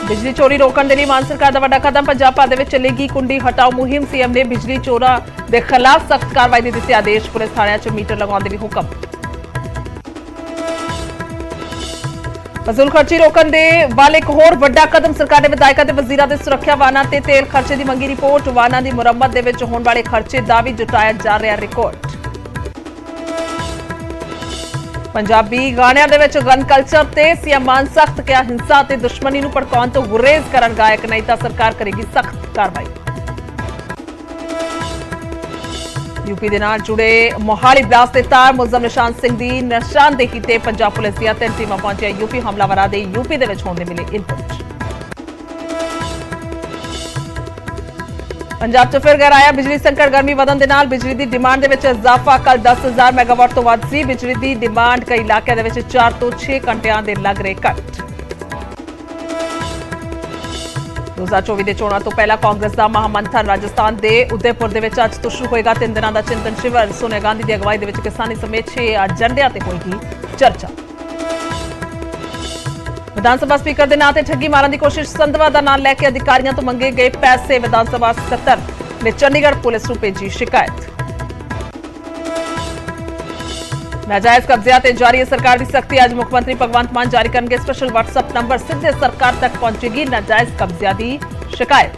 बिजली चोरी रोकने के लिए मान सरकार का बड़ा कदम। पंजाब भर में चलेगी कुंडी हटाओ मुहिम। सीएम ने बिजली चोरों के खिलाफ सख्त कार्रवाई के दिते आदेश। पुलिस थाणियां च मीटर लगाने भी हुक्म। फजूल खर्ची रोकने दे वाले एक होर बड़ा कदम। सरकार ने विधायकों ते वजीरां दे सुरक्षा वाहनां ते तेल खर्चे की मंगी रिपोर्ट। वाहनां की मुरम्मत दे विच होण वाले खर्चे दा भी जुटाया जा रहा रिकॉर्ड। पंजाबी गाणियां दे विच गन कल्चर ते सीएम मान सख्त किया हिंसा ते दुश्मनी नूं भड़काउण तो गुरेज करन गायक, नहीं तां सरकार करेगी सख्त कार्रवाई। यूपी दे नाल जुड़े मोहाली ब्लास्ट दे तार मुलजम निशान सिंह दी निशानदेही ते पंजाब पुलिस दी 3 टीमां पहुंचियां। यूपी हमलावरां दे यूपी दे विच होण दे मिले इनपुट। पंजाब च फिर गहराया बिजली संकट। गर्मी वधन दे नाल बिजली की डिमांड दे विच इजाफा। कल 10,000 मैगावाट तो वध सी बिजली की डिमांड। कई इलाकों दे विच 4 तो 6 घंटिਆਂ ਦੇ लग रहे कट। 2024 ਦੇ ਚੋਣਾਂ ਤੋਂ ਪਹਿਲਾਂ ਕਾਂਗਰਸ ਦਾ ਮਹਾਮੰਥਨ। ਰਾਜਸਥਾਨ ਦੇ ਉਦੈਪੁਰ ਦੇ ਵਿੱਚ ਅੱਜ ਤੋਂ ਸ਼ੁਰੂ ਹੋਏਗਾ 3 ਦਿਨਾਂ ਦਾ ਚਿੰਤਨ ਸ਼ਿਵਰ। ਸੋਨੀਆ ਗਾਂਧੀ ਦੀ ਅਗਵਾਈ ਦੇ ਵਿੱਚ ਕਿਸਾਨੀ ਸਮੇਤ 6 ਏਜੰਡਿਆਂ ਤੇ ਹੋਏਗੀ ਚਰਚਾ। विधान सभा स्पीकर के नां ते ठगी मारन की कोशिश। संधवा का नाम लैके अधिकारियों तो मंगे गए पैसे। विधान सभा सकत्तर ने चंडीगढ़ पुलिस को भेजी शिकायत। नाजायज कब्जिया ते जारी है सरकार की सख्ती। आज मुख्यमंत्री भगवंत मान जारी करेंगे स्पेशल व्हाट्सएप नंबर। सीधे सरकार तक पहुंचेगी नाजायज कब्जिया की शिकायत।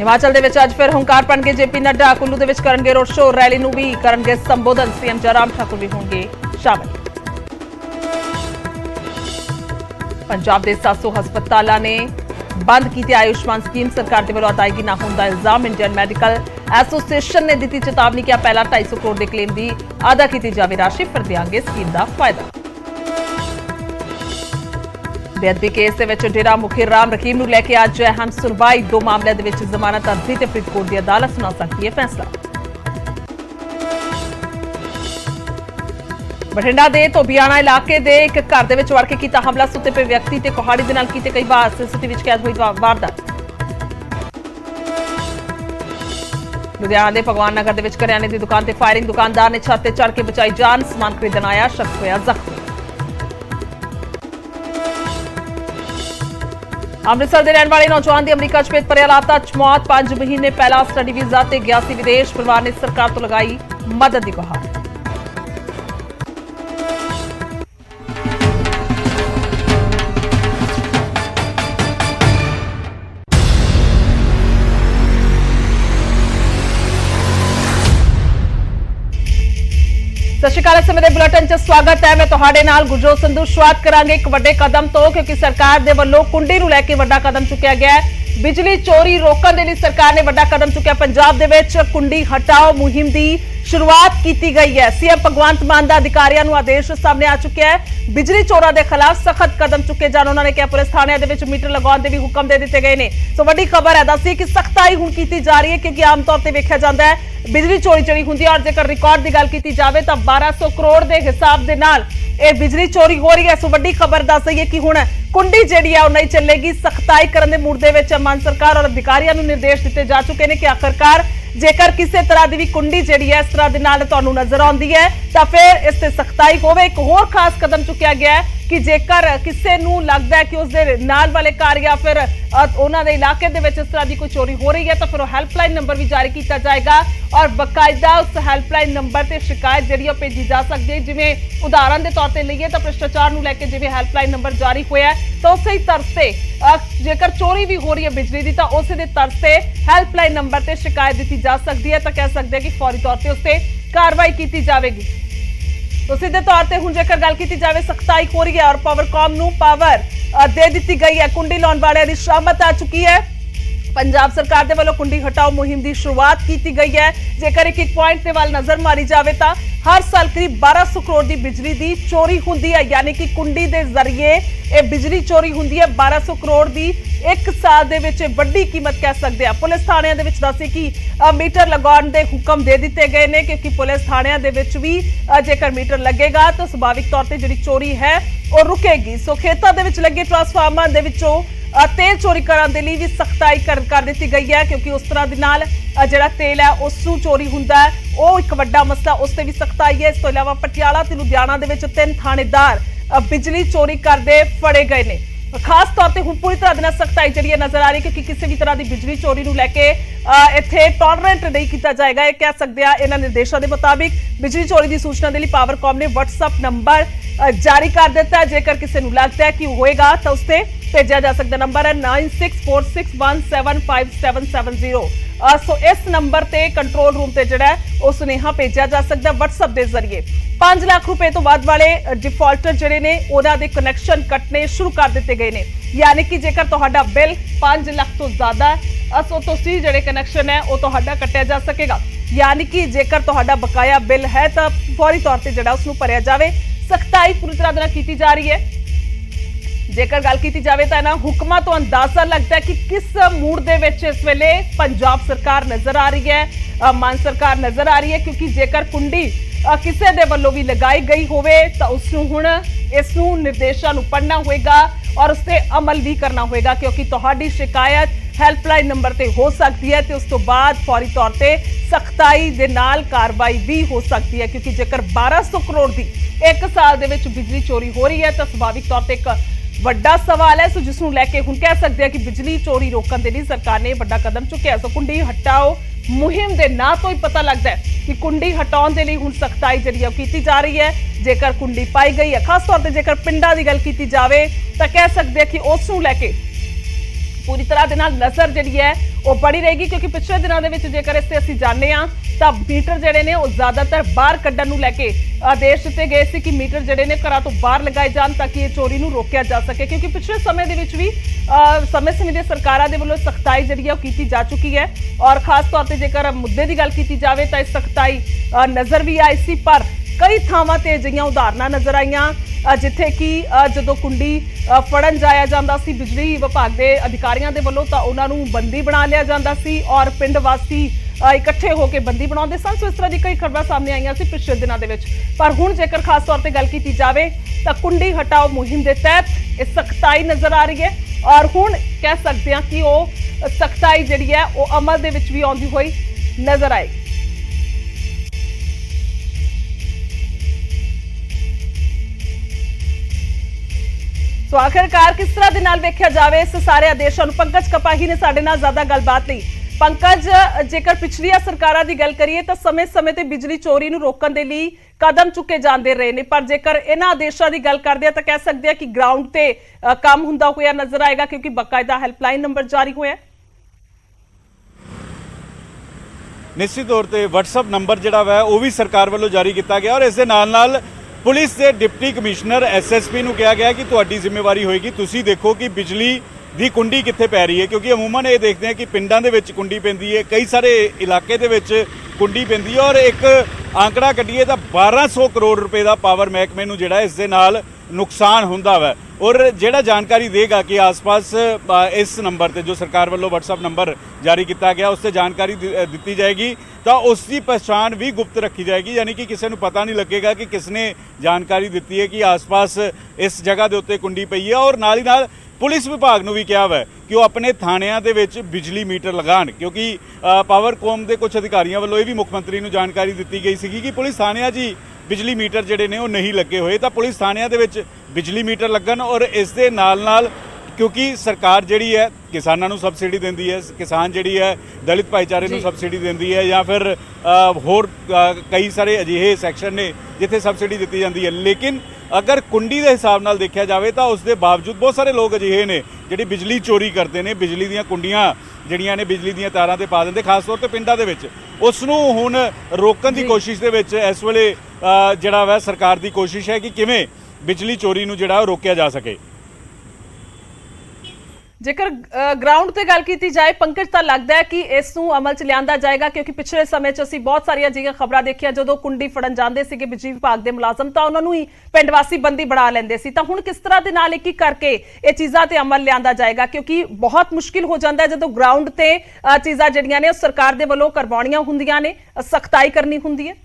हिमाचल दे विच आज फिर हुंकार पणगे जेपी नड्डा। कुल्लू दे विच करनगे रोड शो। रैली नूं भी करनगे संबोधन। सीएम जयराम ठाकुर भी होंगे शामिल। पंजाब के 700 हस्पतालों ने बंद की आयुष्मान स्कीम। सरकार के वालों अदायगी न होने का इल्जाम। इंडियन मैडिकल एसोसीएशन ने दी चेतावनी कि पहला 250 करोड़ के क्लेम की अदा की जाए राशि, फिर देंगे स्कीम का फायदा। बेअदबी केस के डेरा मुखी राम रहीम नूं लैके अज अहम सुनवाई। 2 मामलों के जमानत अर्जी ते फरीदकोट की अदालत सुना सकती है फैसला। बठिंडा के धोबियाणा इलाके के एक घर के वड़ के किया हमला। सुते पे व्यक्ति ते कुहाड़ी दे नाल कीते कई बार। सीसीटीवी कैद हुई वारदात। लुधियाना के भगवान नगर के करियाने की दुकान से फायरिंग। दुकानदार ने छत ते चढ़ के बचाई जान। समान खरीदण आया शख्स होया जख्मी। अमृतसर के रहने वाले नौजवान की अमरीका च पेट भरिया हालात च मौत। 5 महीने पहला स्टडी वीजा ते गया सी विदेश। परिवार ने सरकार तो लगाई मदद की गुहार। सत श्री अकाल। समय बुलेटिन च स्वागत है। मैं तुहाडे नाल गुरजोत संधू। शुरुआत करांगे एक बड़े कदम तो, क्योंकि सरकार दे वल्लों कुंडी नूं लैके बड़ा कदम चुकिया गया है। बिजली चोरी रोकने के लिए सरकार ने बड़ा कदम चुकिया। पंजाब दे विच कुंडी हटाओ मुहिम की शुरुआत की गई है। सीएम भगवंत मान का अधिकारियों को आदेश सामने आ चुका है। बिजली चोरों के खिलाफ सख्त कदम चुके जाने। उन्होंने कहा पुलिस थाणियां दे विच मीटर लगाने के भी हुक्म दे दिए गए हैं। सो वड्डी खबर है, दसी कि सख्ताई हुण की जा रही है, क्योंकि आम तौर पर वेख्या जाता है बिजली चोरी चोरी होंगी है। और जेकर रिकॉर्ड की गल की जाए तो 1200 करोड़ के हिसाब के नाल बिजली चोरी हो रही है। सो वड्डी खबर दस रही है कि हुण कुंडी जिहड़ी है नहीं चलेगी। सख्ताई करने के मूड दे विच मान सरकार और अधिकारियों को निर्देश दिए जा चुके हैं कि आखिरकार जेकर किसी तरह की भी कुंडी जिहड़ी है इस तरह के नाल तुहानूं नजर आउंदी है तो फिर इस ते सख्ताई होवे। एक होर खास कदम चुकिया गया है कि जेकर किसी नूं लगदा है कि उसके नाल वाले घर या फिर उन्होंने इलाके दे विच इस तरह की कोई चोरी हो रही है तो फिर हैल्पलाइन नंबर भी जारी किया जाएगा और बकायदा उस हैल्पलाइन नंबर से शिकायत जिहड़ी भेजी जा सकती है। जिवें उदाहरण के तौर पर लईए तो भ्रष्टाचार नूं लैके जिवें हैल्पलाइन नंबर जारी होया है तो उस ही तर्ज से जेकर चोरी भी हो रही है बिजली की तो उस तर्ज से हैल्पलाइन नंबर से शिकायत दी जा सकती है। तो कह सकते हैं कि फौरी तौर पर उस पर कार्रवाई की जाएगी। तो सीधे तौर पर हुण जेकर गल की जाए सख्ताई हो रही है और पावरकॉम नूं पावर दे दी गई है। कुंडी लाने वाले की शामत आ चुकी है। पंजाब सरकार के वालों कुंडी हटाओ मुहिम की शुरुआत की गई है। जेकर एक पॉइंट के वाल नजर मारी जाए तो हर साल करीब 1200 करोड़ की बिजली की चोरी होंदी है, यानी कि कुंडी के जरिए ये बिजली चोरी होंदी है। 1200 करोड़ की एक साल दे विच वड्डी कीमत कह सकते हैं। पुलिस थाणियां दे विच दस्सी कि मीटर लगाने के हुक्म दे दिए गए हैं, क्योंकि पुलिस थाणियां दे विच भी जेकर मीटर लगेगा तो सुभाविक तौर पर जी चोरी है वो रुकेगी। सो खेतों के विच लगे ट्रांसफार्मर दे विचों तेल चोरी करने के लिए भी सख्ताई कर दी गई है, क्योंकि उस तरह के नाल जिहड़ा तेल है उसू चोरी हुंदा है वो एक वड्डा मसला, उस ते भी सख्ताई है। इस तो इलावा पटियाला ते लुधियाना दे विच 3 थाणेदार बिजली चोरी करते फड़े गए ने। खास तौर पर हुण पूरी तरह सख्ताई जी नजर आ रही है, क्योंकि किसी भी तरह की बिजली चोरी नूं लैके इत्थे टॉलरेंट नहीं किया जाएगा। कह सकते हैं इन्हां निर्देशों के मुताबिक बिजली चोरी की सूचना के लिए पावरकॉम ने WhatsApp नंबर जारी कर दिता है। जेकर किसी को लगता है कि होएगा तो उससे भेजा जा सकता। नंबर है 9646175770। सो इस नंबर ते कंट्रोल रूम ते जिहड़ा है वो सुनेहा भेजा जा सकता है WhatsApp के जरिए। 5 लाख रुपए तो वध वाले डिफॉल्टर जिहड़े ने उन्हां दे कनैक्शन कटने शुरू कर दिते गए ने। यानी कि जेकर तुहाडा बिल 5 लाख तो ज्यादा सो तुसीं जिहड़े कनैक्शन है वो तुहाडा कट्टिया जा सकेगा। यानी कि जेकर तुहाडा बकाया बिल है तो फौरी तौर पर जिहड़ा उसनूं भरिया जावे। सख्ताई पूरी तरह नाल कीती जा रही है। जेकर गल की जाए तो इन्हां हुक्मां तो अंदाजा लगता है कि किस मूड दे विच इस वेले पंजाब सरकार नजर आ रही है, मान सरकार नजर आ रही है। क्योंकि जेकर कुंडी किसी दे वल्लों भी लगाई गई होवे तो उसनूं हुण इसनूं निर्देशां नूं पढ़ना होएगा और उस ते अमल भी करना होएगा, क्योंकि तुहाडी शिकायत हैल्पलाइन नंबर ते हो सकती है तो उस तो बाद फौरी तौर पर सख्ताई दे नाल कार्रवाई भी हो सकती है। क्योंकि जेकर 1200 करोड़ की एक साल दे विच बिजली चोरी हो रही है तो सुभाविक तौर पर एक ਵੱਡਾ सवाल है। सो जिसनूं लैके हुण कह सकते हैं कि बिजली चोरी रोकण दे लई सरकार ने ਵੱਡਾ कदम चुक्या। सो कुंडी हटाओ मुहिम के ना तो ही पता लगता है कि कुंडी हटाउण दे लई हुण सख्ताई जिहड़ी है की जा रही है। जेकर कुंडी पाई गई है, खास तौर पर जेकर पिंडां दी गल की जाए तो कह सकते हैं कि उसनूं लैके पूरी तरह के नज़र जी है वो बड़ी रहेगी। क्योंकि पिछले दिनों के जेकर इस असीं जाने तो मीटर जोड़े ने ज़्यादातर बाहर कड्ढण नूं लैके आदेश दिते गए सी कि मीटर जोड़े ने घरां तो बाहर लगाए जाण ताकि ये चोरी नूं रोकिया जा सके। क्योंकि पिछले समय दे विच भी समय समय के सरकारां दे वल्लों सख्ताई जिहड़ी है की जा चुकी है। और खास तौर पर जेकर मुद्दे की गल की जाए तो सख्ताई नज़र भी आई सी, पर कई थावां ते अजिहियां उदाहरणां नज़र आईयां जिथे कि जदों कुंडी फड़न जाया जाता सी बिजली विभाग के अधिकारियों के वलों तो उन्होंने बंदी बना लिया जाता सी और पिंड वासी इकट्ठे होकर बंदी बनाते सन। सो इस तरह की कई खबरां सामने आईयां सी पिछले दिनों के। पर हुण जेकर खास तौर पर गल की जाए तो कुंडी हटाओ मुहिम के तहत इस सख्ताई नज़र आ रही है और हुण कह सकते हैं कि वो सख्ताई जिहड़ी है वो अमल दे विच भी आउंदी होई नज़र आएगी। तो आखिरकार किस तरह के नाल वेख्या जाए इस सारे आदेशों नूं पंकज कपाही ने साडे नाल ज़्यादा गलबात लई। पंकज, जेकर पिछलियां सरकारां दी गल करिए तो समय समय ते बिजली चोरी नूं रोकण दे लई कदम चुके जाते रहे ने, पर जेकर इन्हां आदेशों की गल करदे तो कह सकते हैं कि ग्राउंड ते काम हुंदा होया नजर आएगा, क्योंकि बकायदा हैल्पलाइन नंबर जारी होया। निश्चित तौर पर WhatsApp नंबर जिहड़ा वा वो भी सरकार वालों जारी किया गया और इस दे नाल पुलिस के डिप्टी कमिश्नर SSP नूं कहा गया कि तुहाडी जिम्मेवारी होएगी, तुसीं देखो कि बिजली दी कुंडी कित्थे पै रही है। क्योंकि अमूमन ये देखते हैं कि पिंडां दे विच कुंडी पैंदी है, कई सारे इलाके दे विच कुंडी पैंदी है और एक आंकड़ा कड्ढीए तो 1200 करोड़ रुपए का पावर महकमे नूं जिहड़ा इस दे नाल नुकसान हुंदा वा। और जिहड़ा जानकारी देगा कि आस पास इस नंबर ते जो सरकार वालों WhatsApp नंबर जारी किया गया उससे जानकारी दी जाएगी तो उसकी पहचान भी गुप्त रखी जाएगी। यानी कि किसी को पता नहीं लगेगा कि किसने जानकारी दी है कि आस पास इस जगह के उत्ते कुंडी पई है। और नाल ही नाल पुलिस विभाग नूं भी कहा है कि वो अपने थाणिਆਂ ਦੇ ਵਿੱਚ बिजली मीटर लगाण, क्योंकि पावरकॉम के कुछ अधिकारियों वालों ये भी मुख्यमंत्री नूं जानकारी दी गई सी कि पुलिस थाणिਆਂ 'ਚ ही बिजली मीटर जिहड़े ने वो नहीं लगे हुए, तो पुलिस थाणिਆਂ ਦੇ ਵਿੱਚ बिजली मीटर लगन। और इस दे नाल क्योंकि सरकार जिहड़ी है किसानों नूं सबसिडी दिंदी है, किसान जिहड़ी है दलित भाईचारे नूं सबसिडी दिंदी है या फिर होर कई सारे अजिहे सैक्शन ने जिथे सबसिडी दी जाती है। लेकिन अगर कुंडी के हिसाब नाल देखा जाए तो उसके बावजूद बहुत सारे लोग अजिहे ने जिहड़े बिजली चोरी करते हैं, बिजली दीयां कुंडियां जिहड़ियां ने बिजली दीयां तारां ते पा दिंदे, खास तौर पर पिंडां दे विच। उसनूं हुण रोकण दी कोशिश दे विच इस वेले जिहड़ा वा सरकार दी कोशिश है कि किवें बिजली चोरी नूं जिहड़ा रोकिया जा सके। जेकर ग्राउंड ते गल की जाए पंकज तो लगता है कि इसनूं अमल च लिया जाएगा, क्योंकि पिछले समय असीं बहुत सारिया जिहियां खबरां देखिया जदों कुंडी फड़न जाते थे बिजली विभाग के मुलाजम तो उन्होंने ही पिंड वासी बंदी बना लेंदे सी। तो हुण किस तरह के नाल एक करके ये चीज़ां ते अमल लिया जाएगा, क्योंकि बहुत मुश्किल हो जाता है जदों ग्राउंड ते चीज़ां जिहड़ियां ने सरकार दे वल्लों करवाउणियां हुंदियां ने, सख्ताई करनी हुंदी है।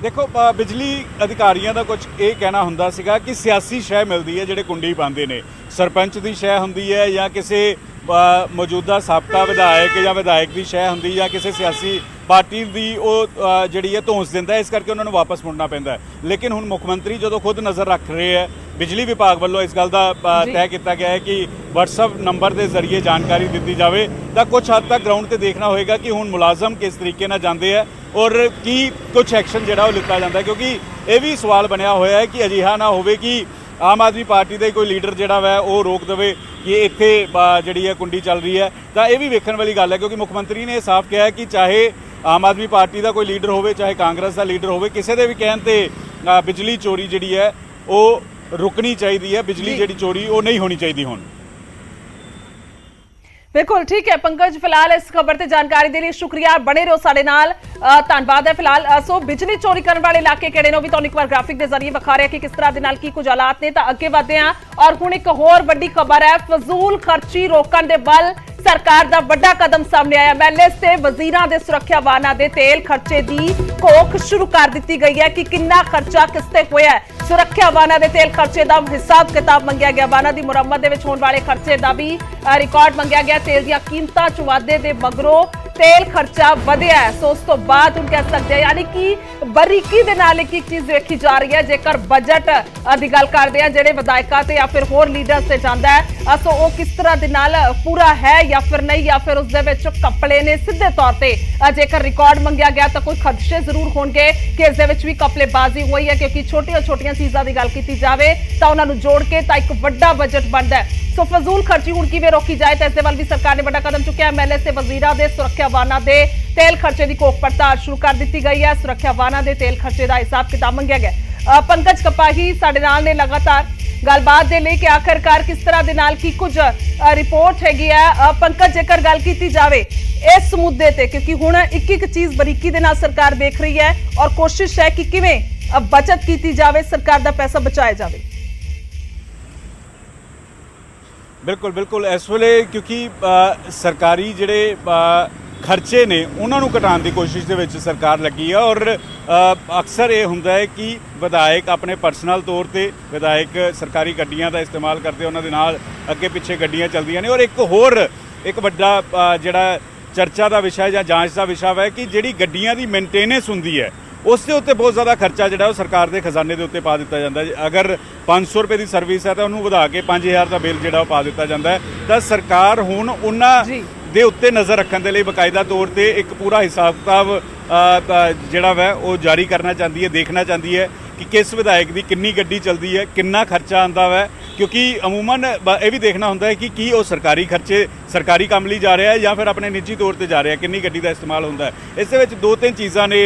देखो बिजली अधिकारियों का कुछ ये कहना हुंदा सीगा कि सियासी शह मिलती है जिहड़े कुंडी पाते हैं, सरपंच की शह हुंदी है या किसी ਮੌਜੂਦਾ ਸਾਬਕਾ ਵਿਧਾਇਕ ਜਾਂ ਵਿਧਾਇਕ ਦੀ ਸ਼ਹਿ ਹੁੰਦੀ ਜਾਂ ਕਿਸੇ ਸਿਆਸੀ ਪਾਰਟੀ ਦੀ ਉਹ ਜਿਹੜੀ ਹੈ ਧੌਂਸ ਦਿੰਦਾ, ਇਸ ਕਰਕੇ ਉਹਨਾਂ ਨੂੰ ਵਾਪਸ ਮੁੜਨਾ ਪੈਂਦਾ ਹੈ। ਲੇਕਿਨ ਹੁਣ ਮੁੱਖ ਮੰਤਰੀ ਜਦੋਂ ਖੁਦ ਨਜ਼ਰ ਰੱਖ ਰਹੇ ਹੈ, ਬਿਜਲੀ ਵਿਭਾਗ ਵੱਲੋਂ ਇਸ ਗੱਲ ਦਾ ਤੈਅ ਕੀਤਾ ਗਿਆ ਹੈ ਕਿ WhatsApp ਨੰਬਰ ਦੇ ਜ਼ਰੀਏ ਜਾਣਕਾਰੀ ਦਿੱਤੀ ਜਾਵੇ, ਤਾਂ ਕੁਝ ਹੱਦ ਤੱਕ ਗਰਾਊਂਡ ਤੇ ਦੇਖਣਾ ਹੋਏਗਾ ਕਿ ਹੁਣ ਮੁਲਾਜ਼ਮ ਕਿਸ ਤਰੀਕੇ ਨਾਲ ਜਾਂਦੇ ਹੈ ਔਰ ਕੀ ਕੁਝ ਐਕਸ਼ਨ ਜਿਹੜਾ ਉਹ ਲਿੱਤਾ ਜਾਂਦਾ ਹੈ। ਕਿਉਂਕਿ ਇਹ ਵੀ ਸਵਾਲ ਬਣਿਆ ਹੋਇਆ ਹੈ ਕਿ ਅਜਿਹਾ ਨਾ ਹੋਵੇ ਕਿ ਆਮ ਆਦਮੀ ਪਾਰਟੀ ਦਾ ਕੋਈ ਲੀਡਰ ਜਿਹੜਾ ਵੈ ਉਹ ਰੋਕ ਦੇਵੇ ਕਿ ਇੱਥੇ ਜਿਹੜੀ ਹੈ ਕੁੰਡੀ ਚੱਲ ਰਹੀ ਹੈ। ਤਾਂ ਇਹ ਵੀ ਵੇਖਣ ਵਾਲੀ ਗੱਲ ਹੈ, ਕਿਉਂਕਿ ਮੁੱਖ ਮੰਤਰੀ ਨੇ ਇਹ ਸਾਫ਼ ਕਿਹਾ ਹੈ ਕਿ ਚਾਹੇ ਆਮ ਆਦਮੀ ਪਾਰਟੀ ਦਾ ਕੋਈ ਲੀਡਰ ਹੋਵੇ, ਚਾਹੇ ਕਾਂਗਰਸ ਦਾ ਲੀਡਰ ਹੋਵੇ, ਕਿਸੇ ਦੇ ਵੀ ਕਹਿਣ ਤੇ ਬਿਜਲੀ ਚੋਰੀ ਜਿਹੜੀ ਹੈ ਉਹ ਰੁਕਣੀ ਚਾਹੀਦੀ ਹੈ। ਬਿਜਲੀ ਜਿਹੜੀ ਚੋਰੀ ਉਹ ਨਹੀਂ ਹੋਣੀ ਚਾਹੀਦੀ ਹੁਣ। बिल्कुल ठीक है पंकज, फिलहाल इस खबर से जानकारी के लिए शुक्रिया, बने रहो साडे नाल, धन्यवाद है। फिलहाल सो बिजली चोरी करने वाले इलाके किहड़े ने भी तुहानू एक बार ग्राफिक के जरिए विखा रहे कि किस तरह दे नाल की कुछ हालात ने। तां अगे वधदे हां और हुण एक होर वड्डी खबर है, फजूल खर्ची रोकण दे बल सरकार दा वड्डा कदम सामने आया। एमएलए ते वजीरां दे सुरक्षा वाहनां दे तेल खर्चे दी घोख शुरू कर दी गई है कि किन्ना खर्चा किस ते होया है। सुरक्षा वाहनां दे तेल खर्चे दा हिसाब किताब मंगिया गया, वाहनां दी मुरम्मत दे विच होण वाले खर्चे दा भी रिकॉर्ड मंगिया गया। तेल दी कीमतां च वाधे दे मगरों तेल खर्चा वधिया है। सो उस तो बाद हम कह सकते हैं, यानी कि बरीकी दे नाल एक चीज देखी जा रही है। जेकर बजट दी गल करदे हैं जिहड़े विधायकां ते या फिर होर लीडर्स ते जांदा है, सो वो किस तरह दे नाल पूरा है या फिर नहीं, या फिर उस दे विच कपड़े ने सीधे तौर ते जेकर रिकॉर्ड मंगिया गया तो कोई खदशे जरूर होणगे कि इस दे विच भी कपलेबाजी होई है। क्योंकि छोटियां चीज़ां दी गल कीती जावे तां उन्हां नूं जोड़ के तां एक वड्डा बजट बनदा है। सो फजूल खर्ची हुण किवें रोकी जाए, तो इस दे वल भी सरकार ने वड्डा कदम चुक्या। एमएलए ते वजीरां दे सुरक्षा वाहनां दे तेल खर्चे की घोख पड़ताल शुरू कर दी गई है। सुरक्षा वाहनां दे तेल खर्चे का हिसाब किताब मंगिया गया। पंकज कपाही साडे नाल ने लगातार गलबात दे लई कि आखिरकार किस तरह दे नाल की कुछ रिपोर्ट हैगी है। पंकज, जेकर गल कीती जावे इस मुद्दे ते, क्योंकि हुण एक चीज बरीकी दे नाल सरकार देख रही है और कोशिश है कि किवें बचत कीती जावे, सरकार दा पैसा बचाया जावे। बिल्कुल बिल्कुल, इस वेले क्योंकि सरकारी जिहड़े खर्चे ने उन्होंने घटाने की कोशिश दे विच सरकार लगी है। और अक्सर ये हुंदा है कि विधायक अपने पर्सनल तौर पर विधायक सरकारी गड्डियां का इस्तेमाल करते, उन्होंने नाल अगे पिछे गड्डियां चलदियां ने। और एक होर एक वड्डा जिहड़ा चर्चा का विषय या जांच का विषय है कि जिहड़ी गड्डियां की मेनटेनेंस हुंदी है उस दे उत्ते बहुत ज़्यादा खर्चा जिहड़ा वो सरकार के खजाने के उत्ते पा दिता जाता है। अगर 500 रुपए की सर्विस है तो उन्होंने वधा के 5000 का बिल जिहड़ा पा दिता जाता है। तो सरकार हुण उन्हां दे उत्ते नज़र रखने के लिए बकायदा तौर पर एक पूरा हिसाब किताब जिहड़ा वै वो जारी करना चाहती है, देखना चाहती है कि किस विधायक की किन्नी गड्डी चलती है, किन्ना खर्चा आंदा वै। क्योंकि अमूमन ये भी देखना होंदा है कि वो सरकारी खर्चे सरकारी काम ਲਈ ਜਾ ਰਿਹਾ ਹੈ ਜਾਂ ਫਿਰ ਆਪਣੇ ਨਿੱਜੀ ਤੌਰ ਤੇ ਜਾ ਰਿਹਾ, ਕਿੰਨੀ ਗੱਡੀ ਦਾ ਇਸਤੇਮਾਲ ਹੁੰਦਾ ਹੈ। ਇਸ ਦੇ ਵਿੱਚ ਦੋ ਤਿੰਨ ਚੀਜ਼ਾਂ ਨੇ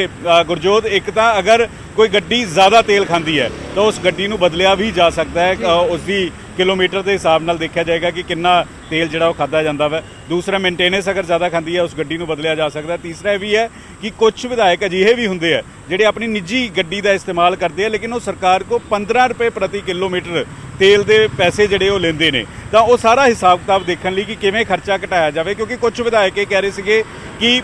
ਗੁਰਜੋਤ। ਇੱਕ ਤਾਂ ਅਗਰ ਕੋਈ ਗੱਡੀ ਜ਼ਿਆਦਾ ਤੇਲ ਖਾਂਦੀ ਹੈ ਤਾਂ ਉਸ ਗੱਡੀ ਨੂੰ ਬਦਲਿਆ ਵੀ ਜਾ ਸਕਦਾ ਹੈ, ਉਸ ਦੀ किलोमीटर के हिसाब नाल देखा जाएगा कि कितना तेल जिहड़ा वो खादा जाता है। दूसरा मेनटेनेंस अगर ज़्यादा खाती है उस गड्डी को बदलिया जा सकता है। तीसरा ये भी है कि कुछ विधायक अजिहे भी होंगे है जिहड़े अपनी निजी गड्डी का इस्तेमाल करते हैं, लेकिन वो सरकार को 15 रुपए प्रति किलोमीटर तेल के पैसे जिहड़े वो लेंदे ने। तो वो सारा हिसाब किताब देखने लिए कि किवें खर्चा घटाया जाए, क्योंकि कुछ विधायक ये कह रहे थे कि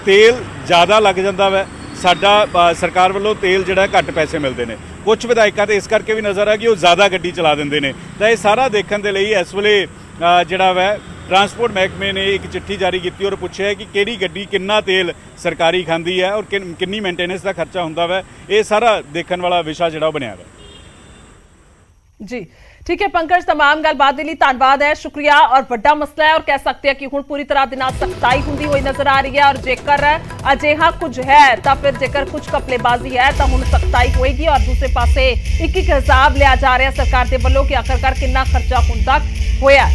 तेल ज़्यादा लग जाता है, साडा सरकार वालों तेल जिहड़ा घट पैसे मिलते हैं। कुछ विधायकों तो इस करके भी नज़र आ कि वो ज़्यादा गड्डी चला देंगे ने। तो ये सारा देखने के लिए इस वेले जिहड़ा वै ट्रांसपोर्ट महकमे ने एक चिट्ठी जारी की और पूछा है कि किहड़ी गड्डी किन्ना तेल सरकारी खांदी है और किन्नी मेनटेनेंस का खर्चा हुंदा वै। ये सारा देखने वाला विषय जिहड़ा बनिया है। जी ठीक है पंकज, तमाम गलबात के लिए धन्यवाद है, शुक्रिया। और बड़ा मसला है और कह सकते हैं कि हुण पूरी तरह दे नाल सख्ताई हुंदी हुई नजर आ रही है। और जेकर अजिहा कुछ है तो फिर जेकर कुछ कपलेबाजी है तो हुण सख्ताई होएगी। और दूसरे पासे एक हिसाब लिया जा रहा है सरकार के वल्लों कि आखिरकार कितना खर्चा हुण तक होया।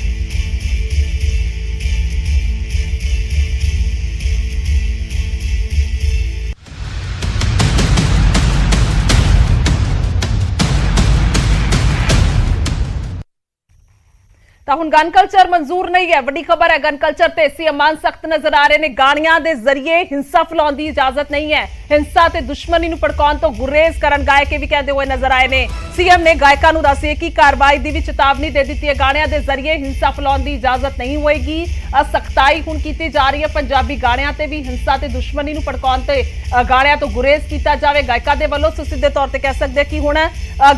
ਤਾਂ ਹੁਣ ਗਨ ਕਲਚਰ ਮਨਜ਼ੂਰ ਨਹੀਂ ਹੈ, ਵੱਡੀ ਖਬਰ ਹੈ। ਗਨ ਕਲਚਰ ਤੇ ਸੀਐਮ ਮਾਨ ਸਖਤ ਨਜ਼ਰ ਆ ਰਹੇ ਨੇ। ਗਾਣੀਆਂ ਦੇ ਜ਼ਰੀਏ ਹਿੰਸਾ ਫੈਲਾਉਣ ਦੀ ਇਜਾਜ਼ਤ ਨਹੀਂ ਹੈ। ਹਿੰਸਾ ਤੇ ਦੁਸ਼ਮਣੀ ਨੂੰ ਭੜਕਾਉਣ ਤੋਂ ਗੁਰੇਜ਼ ਕਰਨ ਗਾਇਕ ਵੀ ਕਹਿੰਦੇ ਹੋਏ ਨਜ਼ਰ ਆਏ ਨੇ। ਸੀਐਮ ਨੇ ਗਾਇਕਾਂ ਨੂੰ ਦੱਸਿਆ ਕਿ ਕਾਰਵਾਈ ਦੀ ਵੀ ਚੇਤਾਵਨੀ ਦੇ ਦਿੱਤੀ ਹੈ। ਗਾਣਿਆਂ ਦੇ ਜ਼ਰੀਏ ਹਿੰਸਾ ਫੈਲਾਉਣ ਦੀ ਇਜਾਜ਼ਤ ਨਹੀਂ ਹੋਏਗੀ। ਸਖਤਾਈ ਹੁਣ ਕੀਤੀ ਜਾ ਰਹੀ ਹੈ। ਪੰਜਾਬੀ ਗਾਣਿਆਂ ਤੇ ਵੀ ਹਿੰਸਾ ਤੇ ਦੁਸ਼ਮਣੀ ਨੂੰ ਭੜਕਾਉਣ ਤੇ ਗਾਣਿਆਂ ਤੋਂ ਗੁਰੇਜ਼ ਕੀਤਾ ਜਾਵੇ ਗਾਇਕਾਂ ਦੇ ਵੱਲੋਂ। ਸਿੱਧੇ ਤੌਰ ਤੇ ਕਹਿ ਸਕਦੇ ਕਿ ਹੁਣ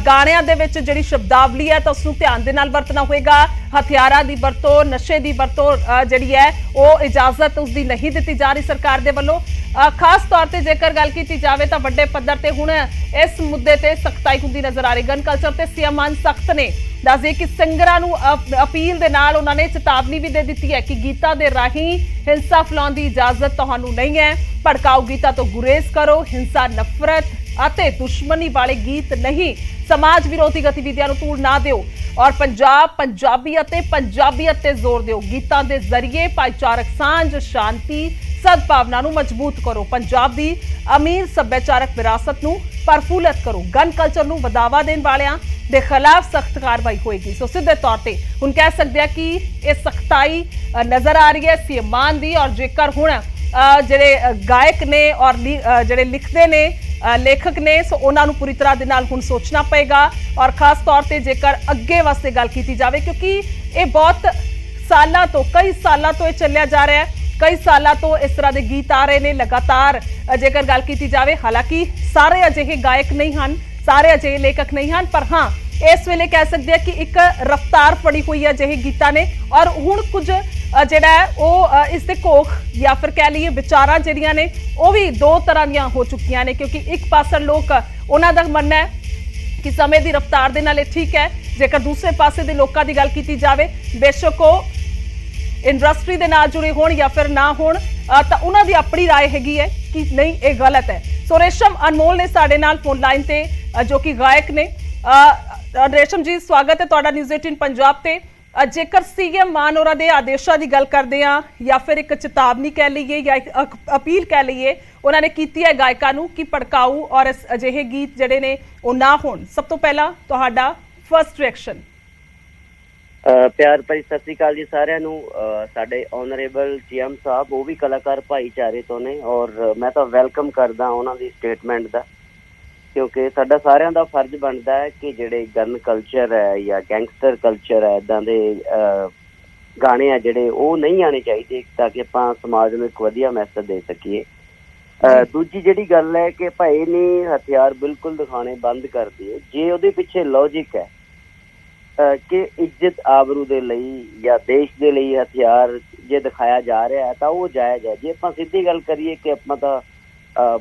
ਗਾਣਿਆਂ ਦੇ ਵਿੱਚ ਜਿਹੜੀ ਸ਼ਬਦਾਵਲੀ ਹੈ ਤਾਂ ਉਸ ਨੂੰ ਧਿਆਨ ਦੇ ਨਾਲ ਵਰਤਣਾ ਹੋਏਗਾ। ਹਥਿਆਰਾਂ ਦੀ ਵਰਤੋਂ, ਨਸ਼ੇ ਦੀ ਵਰਤੋਂ ਜਿਹੜੀ ਹੈ ਉਹ ਇਜਾਜ਼ਤ ਉਸ ਦੀ ਨਹੀਂ ਦਿੱਤੀ ਜਾ ਰਹੀ ਸਰਕਾਰ ਦੇ ਵੱਲੋਂ। ਖਾਸ ਤੌਰ ਤੇ ਜੇਕਰ ਗੱਲ ਕੀਤੀ ਜਾਵੇ ਤਾਂ ਵੱਡੇ ਪੱਧਰ ਤੇ ਹੁਣ ਇਸ ਮੁੱਦੇ ਤੇ ਸਖਤਾਈ ਹੁੰਦੀ ਨਜ਼ਰ ਆ ਰਹੀ। ਗਨ ਕਲਚਰ ਤੇ ਸੀਐਮ ਮਾਨ ਸਖਤ ਨੇ। ਦੱਸਦੇ ਕਿ ਸਿੰਗਰਾਂ ਨੂੰ ਅਪੀਲ ਦੇ ਨਾਲ ਉਹਨਾਂ ਨੇ ਚੇਤਾਵਨੀ ਵੀ ਦੇ ਦਿੱਤੀ ਹੈ ਕਿ ਗੀਤਾਂ ਦੇ ਰਾਹੀਂ ਹਿੰਸਾ ਫੈਲਾਉਣ ਦੀ ਇਜਾਜ਼ਤ ਤੁਹਾਨੂੰ ਨਹੀਂ ਹੈ। ਭੜਕਾਊ ਗੀਤਾਂ ਤੋਂ ਗੁਰੇਜ਼ ਕਰੋ। ਹਿੰਸਾ, ਨਫ਼ਰਤ ਅਤੇ ਦੁਸ਼ਮਣੀ ਵਾਲੇ ਗੀਤ ਨਹੀਂ, ਸਮਾਜ ਵਿਰੋਧੀ ਗਤੀਵਿਧੀਆਂ ਨੂੰ ਧੂੜ ਨਾ ਦਿਓ ਔਰ ਪੰਜਾਬੀਅਤ ਤੇ ਜ਼ੋਰ ਦਿਓ। ਗੀਤਾਂ ਦੇ ਜ਼ਰੀਏ ਭਾਈਚਾਰਕ ਸਾਂਝ, ਸ਼ਾਂਤੀ, ਸਦਭਾਵਨਾ ਨੂੰ ਮਜ਼ਬੂਤ ਕਰੋ। ਪੰਜਾਬ ਦੀ ਅਮੀਰ ਸੱਭਿਆਚਾਰਕ ਵਿਰਾਸਤ ਨੂੰ ਪ੍ਰਫੁੱਲਤ ਕਰੋ। ਗਨ ਕਲਚਰ ਨੂੰ ਵਧਾਵਾ ਦੇਣ ਵਾਲਿਆਂ ਦੇ ਖਿਲਾਫ ਸਖਤ ਕਾਰਵਾਈ ਹੋਏਗੀ। ਸੋ ਸਿੱਧੇ ਤੌਰ ਤੇ ਹੁਣ ਕਹਿ ਸਕਦੇ ਆ ਕਿ ਇਹ ਸਖਤਾਈ ਨਜ਼ਰ ਆ ਰਹੀ ਹੈ ਸੀਐਮ ਮਾਨ ਦੀ। ਔਰ ਜੇਕਰ ਹੁਣ ਜਿਹੜੇ ਗਾਇਕ ਨੇ ਔਰ ਜਿਹੜੇ ਲਿਖਦੇ ਨੇ, ਲੇਖਕ ਨੇ, ਸੋ ਉਹਨਾਂ ਨੂੰ ਪੂਰੀ ਤਰ੍ਹਾਂ ਦੇ ਨਾਲ ਹੁਣ ਸੋਚਣਾ ਪਏਗਾ। ਔਰ ਖਾਸ ਤੌਰ ਤੇ ਜੇਕਰ ਅੱਗੇ ਵਾਸਤੇ ਗੱਲ ਕੀਤੀ ਜਾਵੇ, ਕਿਉਂਕਿ ਇਹ ਬਹੁਤ ਸਾਲਾਂ ਤੋਂ, ਕਈ ਸਾਲਾਂ ਤੋਂ ਇਹ ਚੱਲਿਆ ਜਾ ਰਿਹਾ ਹੈ। ਕਈ ਸਾਲਾਂ ਤੋਂ ਇਸ ਤਰ੍ਹਾਂ ਦੇ ਗੀਤ ਆ ਰਹੇ ਨੇ ਲਗਾਤਾਰ। ਜੇਕਰ ਗੱਲ ਕੀਤੀ ਜਾਵੇ, ਹਾਲਾਂਕਿ ਸਾਰੇ ਅਜਿਹੇ ਗਾਇਕ ਨਹੀਂ ਹਨ, ਸਾਰੇ ਅਜਿਹੇ ਲੇਖਕ ਨਹੀਂ ਹਨ, ਪਰ ਹਾਂ ਇਸ ਵੇਲੇ ਕਹਿ ਸਕਦੇ ਆ ਕਿ ਇੱਕ ਰਫ਼ਤਾਰ ਫੜੀ ਹੋਈ ਹੈ ਅਜਿਹੇ ਗੀਤਾਂ ਨੇ। ਔਰ ਹੁਣ ਕੁਝ ਜਿਹੜਾ ਹੈ ਉਹ ਇਸ ਦੇ ਕੋਖ ਜਾਂ ਫਿਰ ਕਹਿ ਲਈਏ ਵਿਚਾਰਾਂ ਜਿਹੜੀਆਂ ਨੇ ਉਹ ਵੀ ਦੋ ਤਰ੍ਹਾਂ ਦੀਆਂ ਹੋ ਚੁੱਕੀਆਂ ਨੇ। ਕਿਉਂਕਿ ਇੱਕ ਪਾਸੇ ਲੋਕ, ਉਹਨਾਂ ਦਾ ਮੰਨਣਾ ਹੈ ਕਿ ਸਮੇਂ ਦੀ ਰਫ਼ਤਾਰ ਦੇ ਨਾਲ ਇਹ ਠੀਕ ਹੈ। ਜੇਕਰ ਦੂਸਰੇ ਪਾਸੇ ਦੇ ਲੋਕਾਂ ਦੀ ਗੱਲ ਕੀਤੀ ਜਾਵੇ, ਬੇਸ਼ੱਕ ਉਹ ਇੰਡਸਟਰੀ ਦੇ ਨਾਲ ਜੁੜੇ ਹੋਣ ਜਾਂ ਫਿਰ ਨਾ ਹੋਣ, ਤਾਂ ਉਹਨਾਂ ਦੀ ਆਪਣੀ ਰਾਏ ਹੈਗੀ ਹੈ ਕਿ ਨਹੀਂ, ਇਹ ਗਲਤ ਹੈ। ਸੋ ਰੇਸ਼ਮ ਅਨਮੋਲ ਨੇ ਸਾਡੇ ਨਾਲ ਫੋਨ ਲਾਈਨ ਤੇ, ਜੋ ਕਿ ਗਾਇਕ ਨੇ। ਰੇਸ਼ਮ ਜੀ, ਸਵਾਗਤ ਹੈ ਤੁਹਾਡਾ ਨਿਊਜ਼ 18 ਪੰਜਾਬ ਤੇ। ਜੇਕਰ ਸੀਐਮ ਮਾਨ ਹੋਰਾਂ ਦੇ ਆਦੇਸ਼ਾਂ ਦੀ ਗੱਲ ਕਰਦੇ ਆ ਜਾਂ ਫਿਰ ਇੱਕ ਚੇਤਾਵਨੀ ਕਹਿ ਲਈਏ ਜਾਂ ਇੱਕ ਅਪੀਲ ਕਹਿ ਲਈਏ, ਉਹਨਾਂ ਨੇ ਕੀਤੀ ਹੈ ਗਾਇਕਾਂ ਨੂੰ ਕਿ ਭੜਕਾਊ ਔਰ ਅਜਿਹੇ ਗੀਤ ਜਿਹੜੇ ਨੇ ਉਹ ਨਾ ਹੋਣ। ਸਭ ਤੋਂ ਪਹਿਲਾਂ ਤੁਹਾਡਾ ਫਰਸਟ ਰਿਐਕਸ਼ਨ। ਪਿਆਰ ਭਰੀ ਸਤਿ ਸ੍ਰੀ ਅਕਾਲ ਜੀ ਸਾਰਿਆਂ ਨੂੰ। ਸਾਡੇ ਆਨਰੇਬਲ ਸੀਐਮ ਸਾਹਿਬ ਉਹ ਵੀ ਕਲਾਕਾਰ ਭਾਈਚਾਰੇ ਤੋਂ ਨੇ ਔਰ ਮੈਂ ਤਾਂ ਵੈਲਕਮ ਕਰਦਾ ਉਹਨਾਂ ਦੀ ਸਟੇਟਮੈਂਟ ਦਾ, ਕਿਉਂਕਿ ਸਾਡਾ ਸਾਰਿਆਂ ਦਾ ਫਰਜ਼ ਬਣਦਾ ਹੈ ਕਿ ਜਿਹੜੇ ਗਨ ਕਲਚਰ ਹੈ ਜਾਂ ਗੈਂਗਸਟਰ ਕਲਚਰ ਹੈ, ਇੱਦਾਂ ਦੇ ਗਾਣੇ ਆ ਜਿਹੜੇ ਉਹ ਨਹੀਂ ਆਉਣੇ ਚਾਹੀਦੇ, ਤਾਂ ਕਿ ਆਪਾਂ ਸਮਾਜ ਨੂੰ ਇੱਕ ਵਧੀਆ ਮੈਸੇਜ ਦੇ ਸਕੀਏ। ਦੂਜੀ ਜਿਹੜੀ ਗੱਲ ਹੈ ਕਿ ਭਾਈ ਨੇ ਹਥਿਆਰ ਬਿਲਕੁਲ ਦਿਖਾਉਣੇ ਬੰਦ ਕਰ ਦਿਏ। ਜੇ ਉਹਦੇ ਪਿੱਛੇ ਲੌਜਿਕ ਹੈ ਕਿ ਇੱਜ਼ਤ ਆਬਰੂ ਦੇ ਲਈ ਜਾਂ ਦੇਸ਼ ਦੇ ਲਈ ਹਥਿਆਰ ਜੇ ਦਿਖਾਇਆ ਜਾ ਰਿਹਾ ਹੈ ਤਾਂ ਉਹ ਜਾਇਜ਼ ਹੈ। ਜੇ ਆਪਾਂ ਸਿੱਧੀ ਗੱਲ ਕਰੀਏ ਕਿ ਆਪਾਂ ਤਾਂ